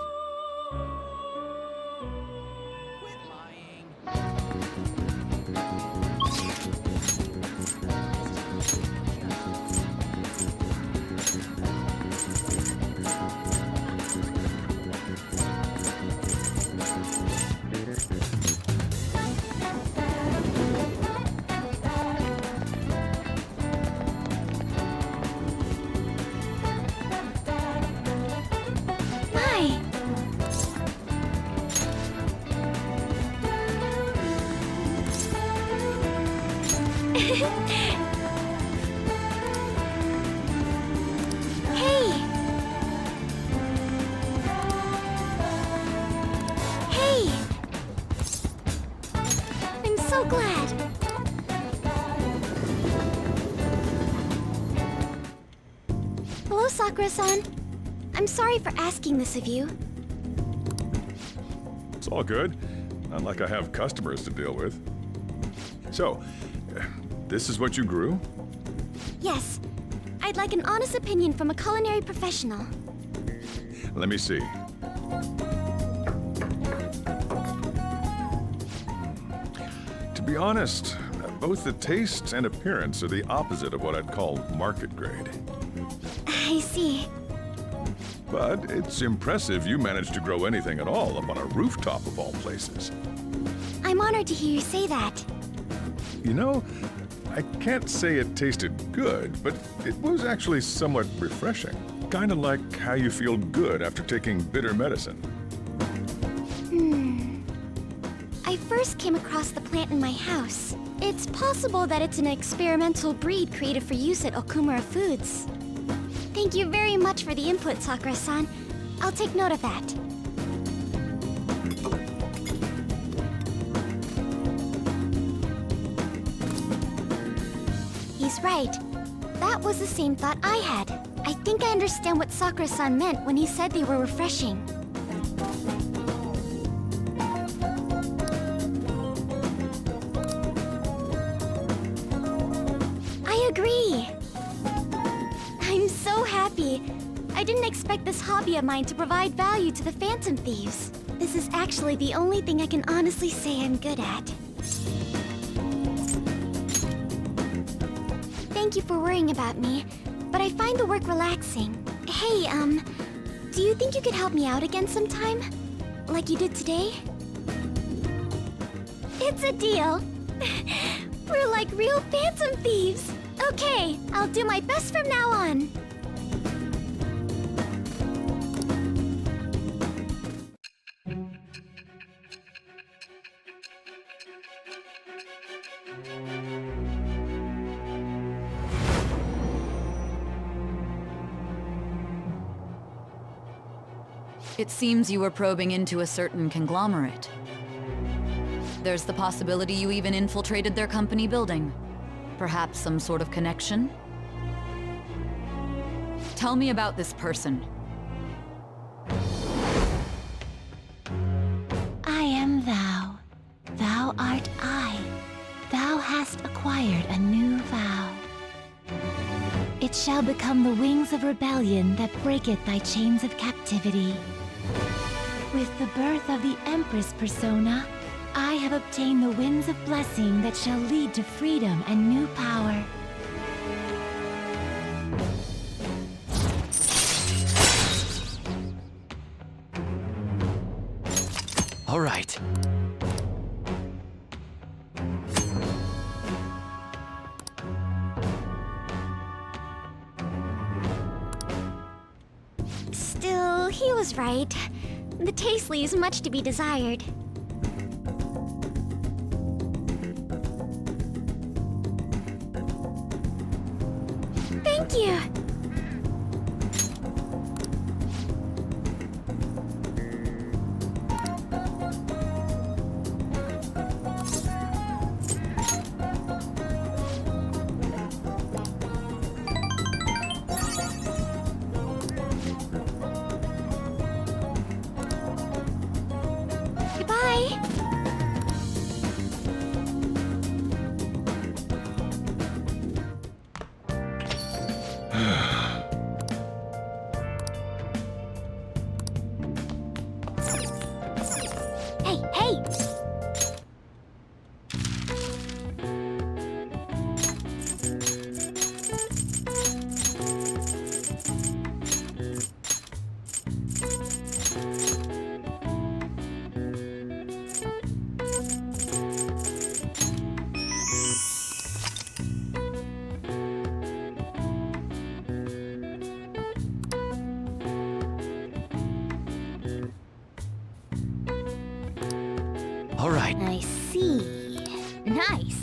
Sakura-san, I'm sorry for asking this of you. It's all good. Not like I have customers to deal with. So, this is what you grew? Yes. I'd like an honest opinion from a culinary professional. Let me see. To be honest, both the taste and appearance are the opposite of what I'd call market grade. I see. But it's impressive you managed to grow anything at all up on a rooftop of all places. I'm honored to hear you say that. You know, I can't say it tasted good, but it was actually somewhat refreshing. Kinda like how you feel good after taking bitter medicine. I first came across the plant in my house. It's possible that it's an experimental breed created for use at Okumura Foods. Thank you very much for the input, Sakura-san. I'll take note of that. He's right. That was the same thought I had. I think I understand what Sakura-san meant when he said they were refreshing. I agree. I'm so happy. I didn't expect this hobby of mine to provide value to the Phantom Thieves. This is actually the only thing I can honestly say I'm good at. Thank you for worrying about me, but I find the work relaxing. Hey, do you think you could help me out again sometime? Like you did today? It's a deal. We're like real Phantom Thieves. Okay, I'll do my best from now on. It seems you were probing into a certain conglomerate. There's the possibility you even infiltrated their company building. Perhaps some sort of connection? Tell me about this person. I am thou. Thou art I. Thou hast acquired a new vow. It shall become the wings of rebellion that breaketh thy chains of captivity. With the birth of the Empress persona, I have obtained the winds of blessing that shall lead to freedom and new power. All right. Still, he was right. The taste leaves much to be desired. Thank you! Goodbye! Hey, hey! All right. I see. Nice.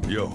Yo.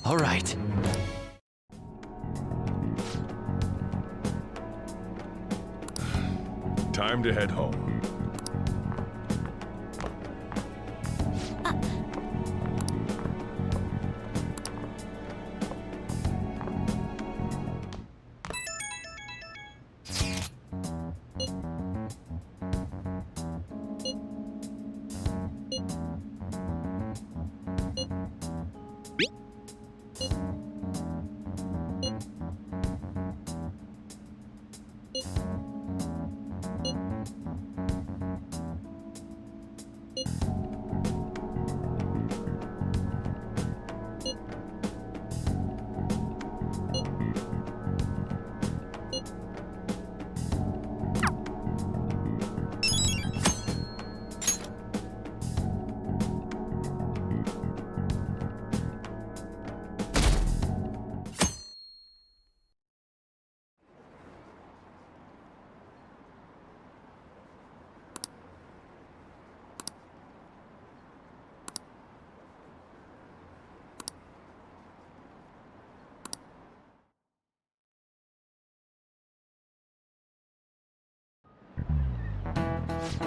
All right. Time to head home.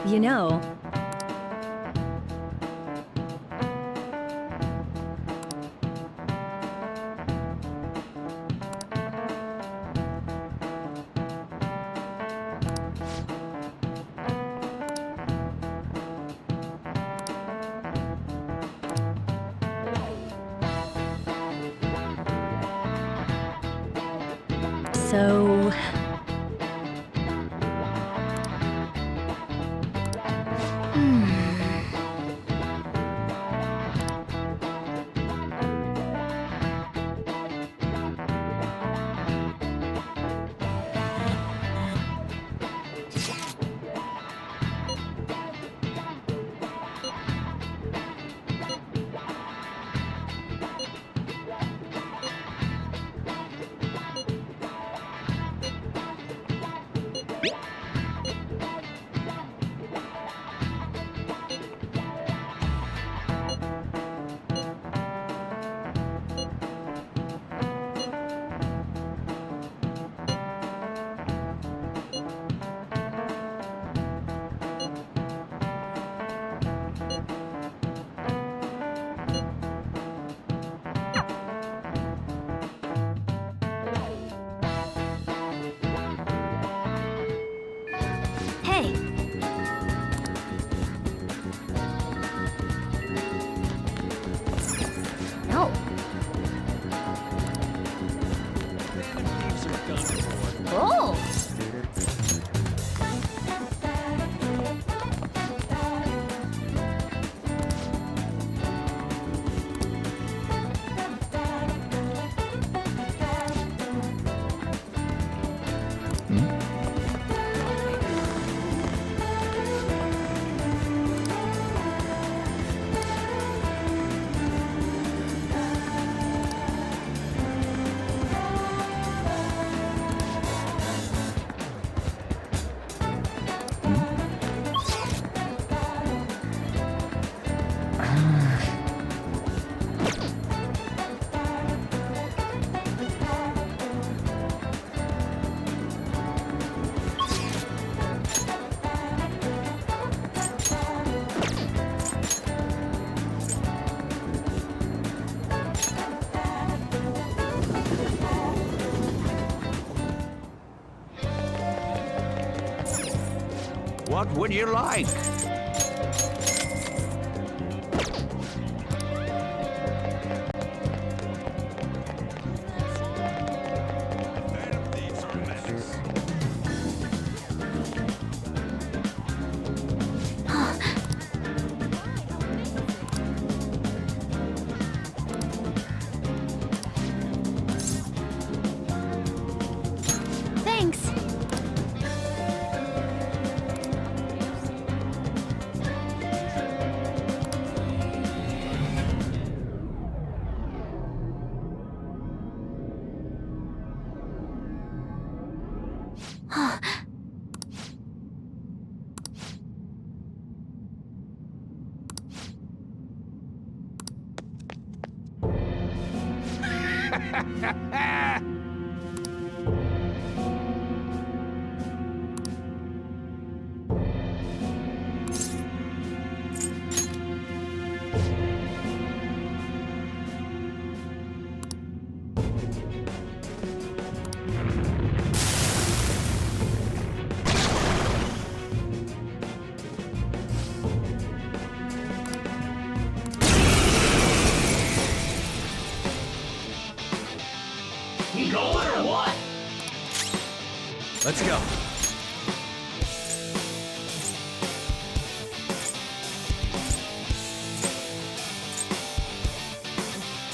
You know, so... What would you like? Thanks. You going or what? Let's go.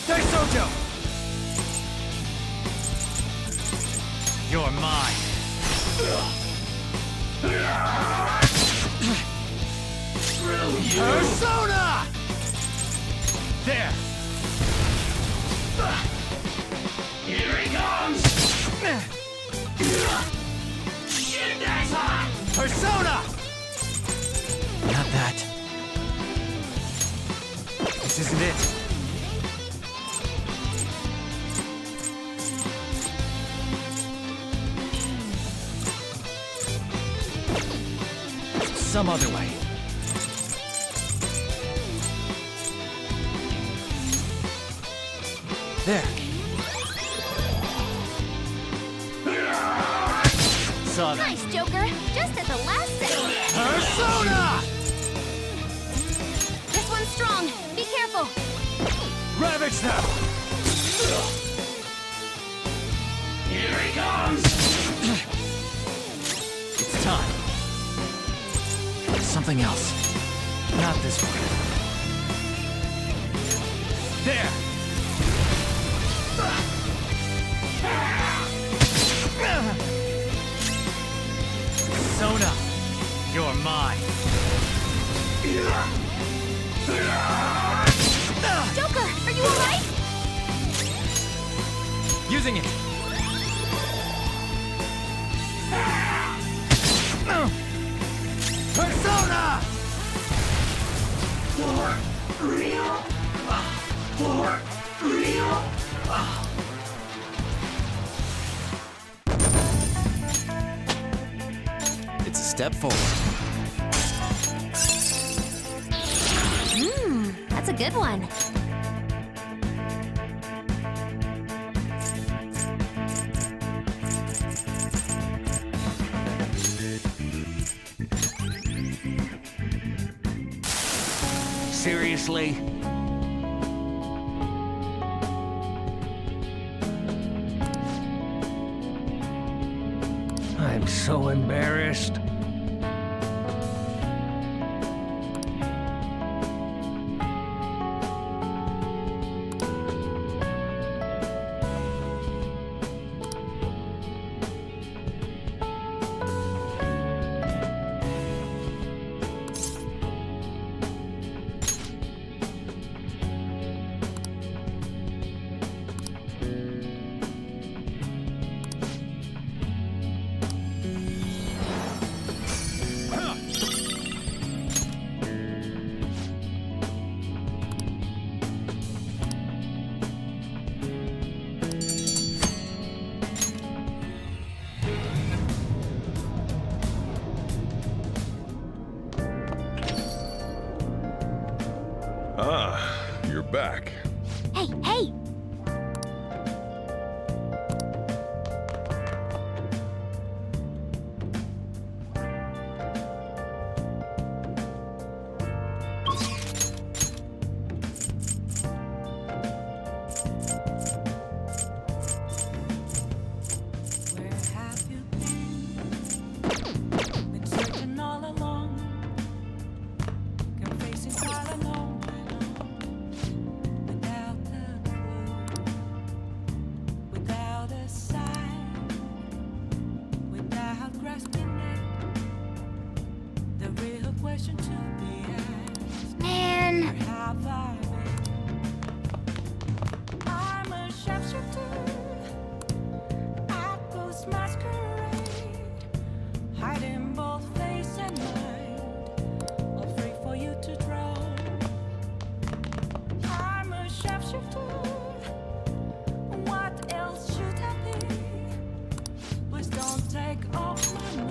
Daisojo! You're mine. Persona! There! Here he comes! Shit, that's hot! Persona! Not that. This isn't it. Some other way. There. Saw that. Nice, Joker. Just at the last second. Persona! This one's strong. Be careful. Ravage them! Here he comes! It's time. Something else. Not this one. There! Persona! You're mine. Joker, are you alright? Using it! Persona! For real? For real? It's a step forward. That's a good one. Seriously? I'm so embarrassed.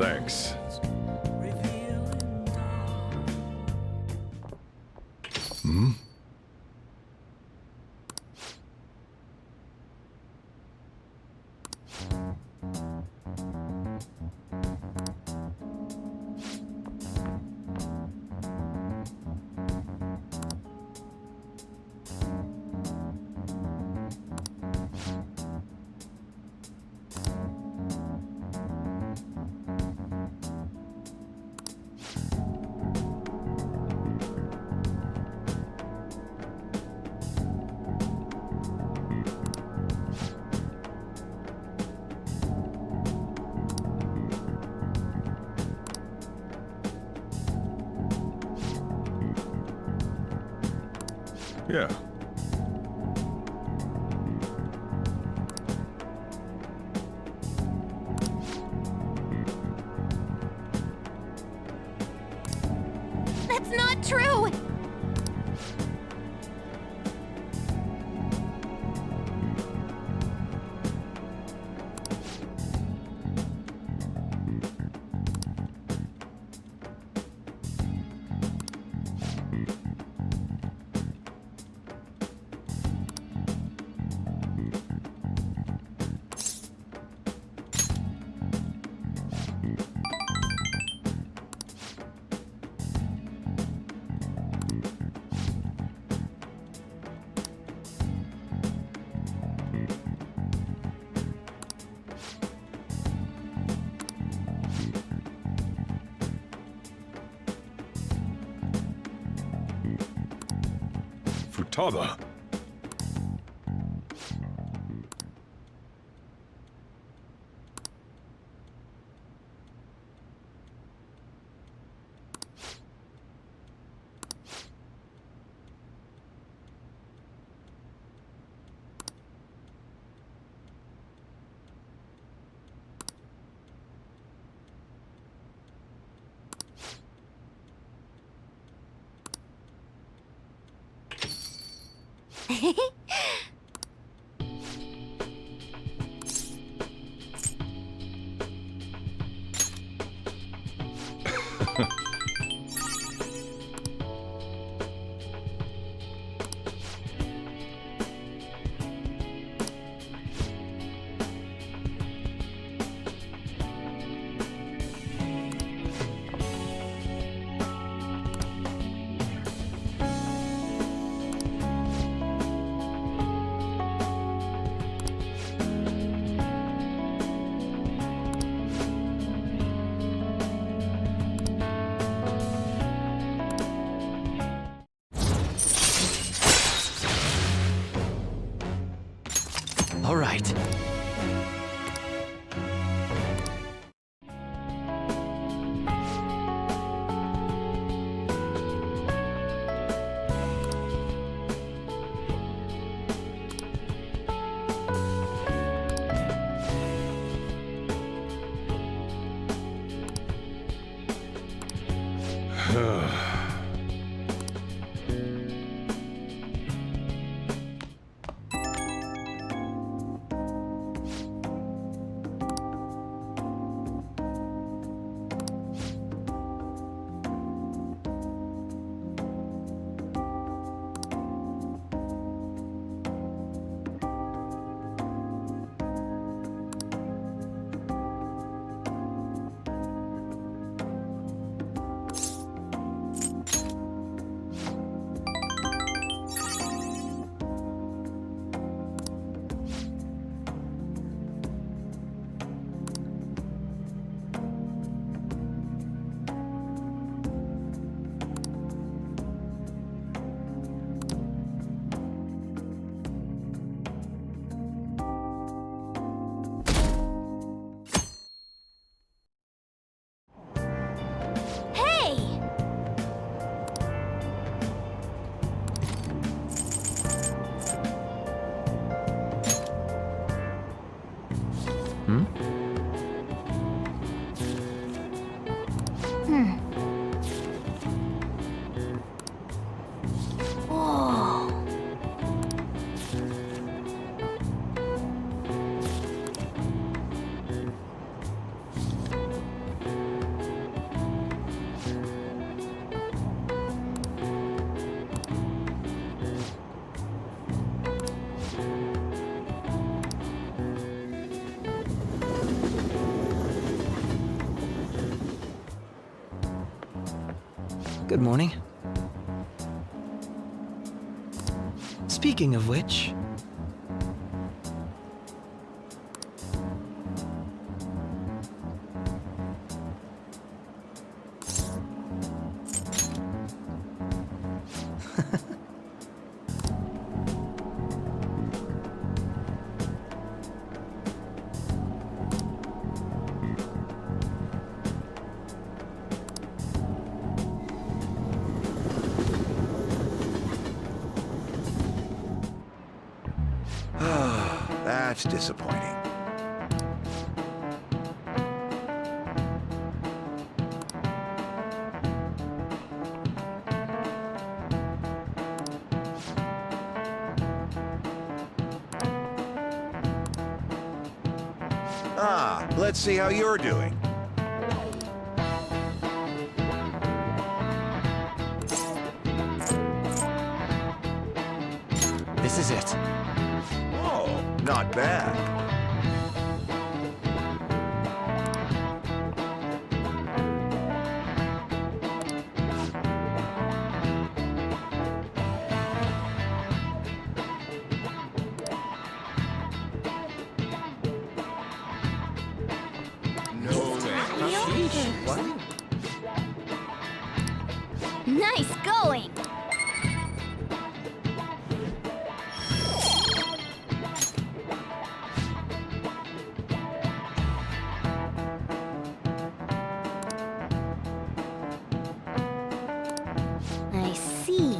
Thanks. Hmm? Yeah. That's not true! Futaba. All right. Good morning. Speaking of which... That's disappointing. Let's see how you're doing. This is it. Oh, not bad. Nice going! I see.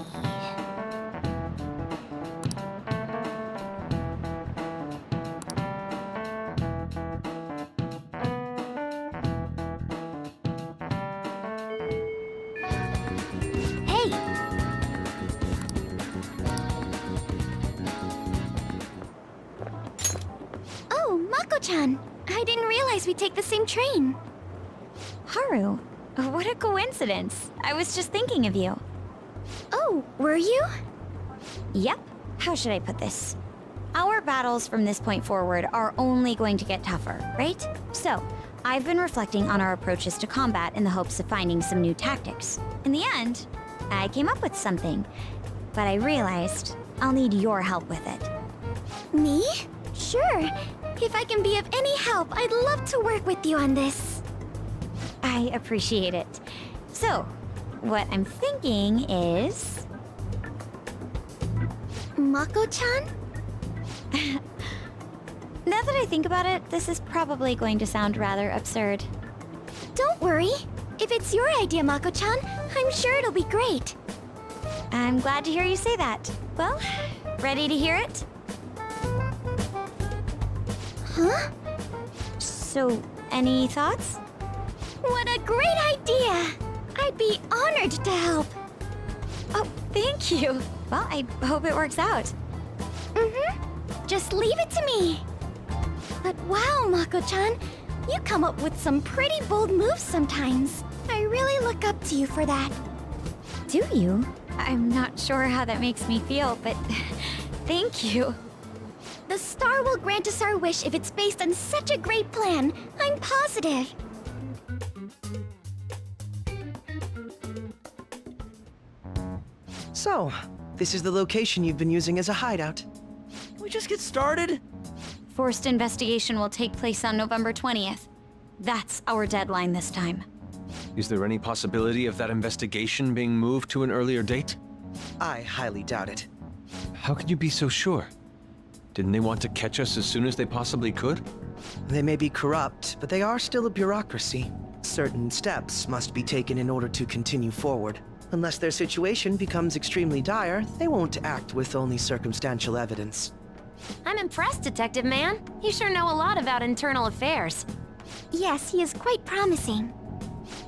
Hey! Oh, Mako-chan! I didn't realize we'd take the same train. Haru, what a coincidence. I was just thinking of you. Oh, were you? Yep. How should I put this? Our battles from this point forward are only going to get tougher, right? So, I've been reflecting on our approaches to combat in the hopes of finding some new tactics. In the end, I came up with something, but I realized I'll need your help with it. Me? Sure. If I can be of any help, I'd love to work with you on this. I appreciate it. So, what I'm thinking is... Mako-chan? Now that I think about it, this is probably going to sound rather absurd. Don't worry. If it's your idea, Mako-chan, I'm sure it'll be great. I'm glad to hear you say that. Well, ready to hear it? Huh? So, any thoughts? What a great idea! I'd be honored to help. Oh, thank you. Well, I hope it works out. Just leave it to me. But wow, Mako-chan, you come up with some pretty bold moves sometimes. I really look up to you for that. Do you? I'm not sure how that makes me feel, but thank you. The star will grant us our wish if it's based on such a great plan. I'm positive. So, this is the location you've been using as a hideout. Can we just get started? Forced investigation will take place on November 20th. That's our deadline this time. Is there any possibility of that investigation being moved to an earlier date? I highly doubt it. How can you be so sure? Didn't they want to catch us as soon as they possibly could? They may be corrupt, but they are still a bureaucracy. Certain steps must be taken in order to continue forward. Unless their situation becomes extremely dire, they won't act with only circumstantial evidence. I'm impressed, Detective Man. You sure know a lot about internal affairs. Yes, he is quite promising.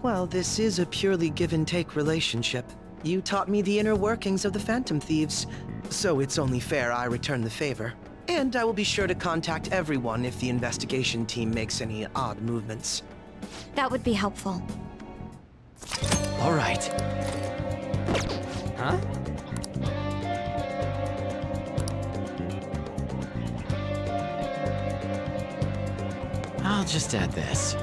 Well, this is a purely give-and-take relationship. You taught me the inner workings of the Phantom Thieves, so it's only fair I return the favor. And I will be sure to contact everyone if the investigation team makes any odd movements. That would be helpful. All right. Huh? I'll just add this.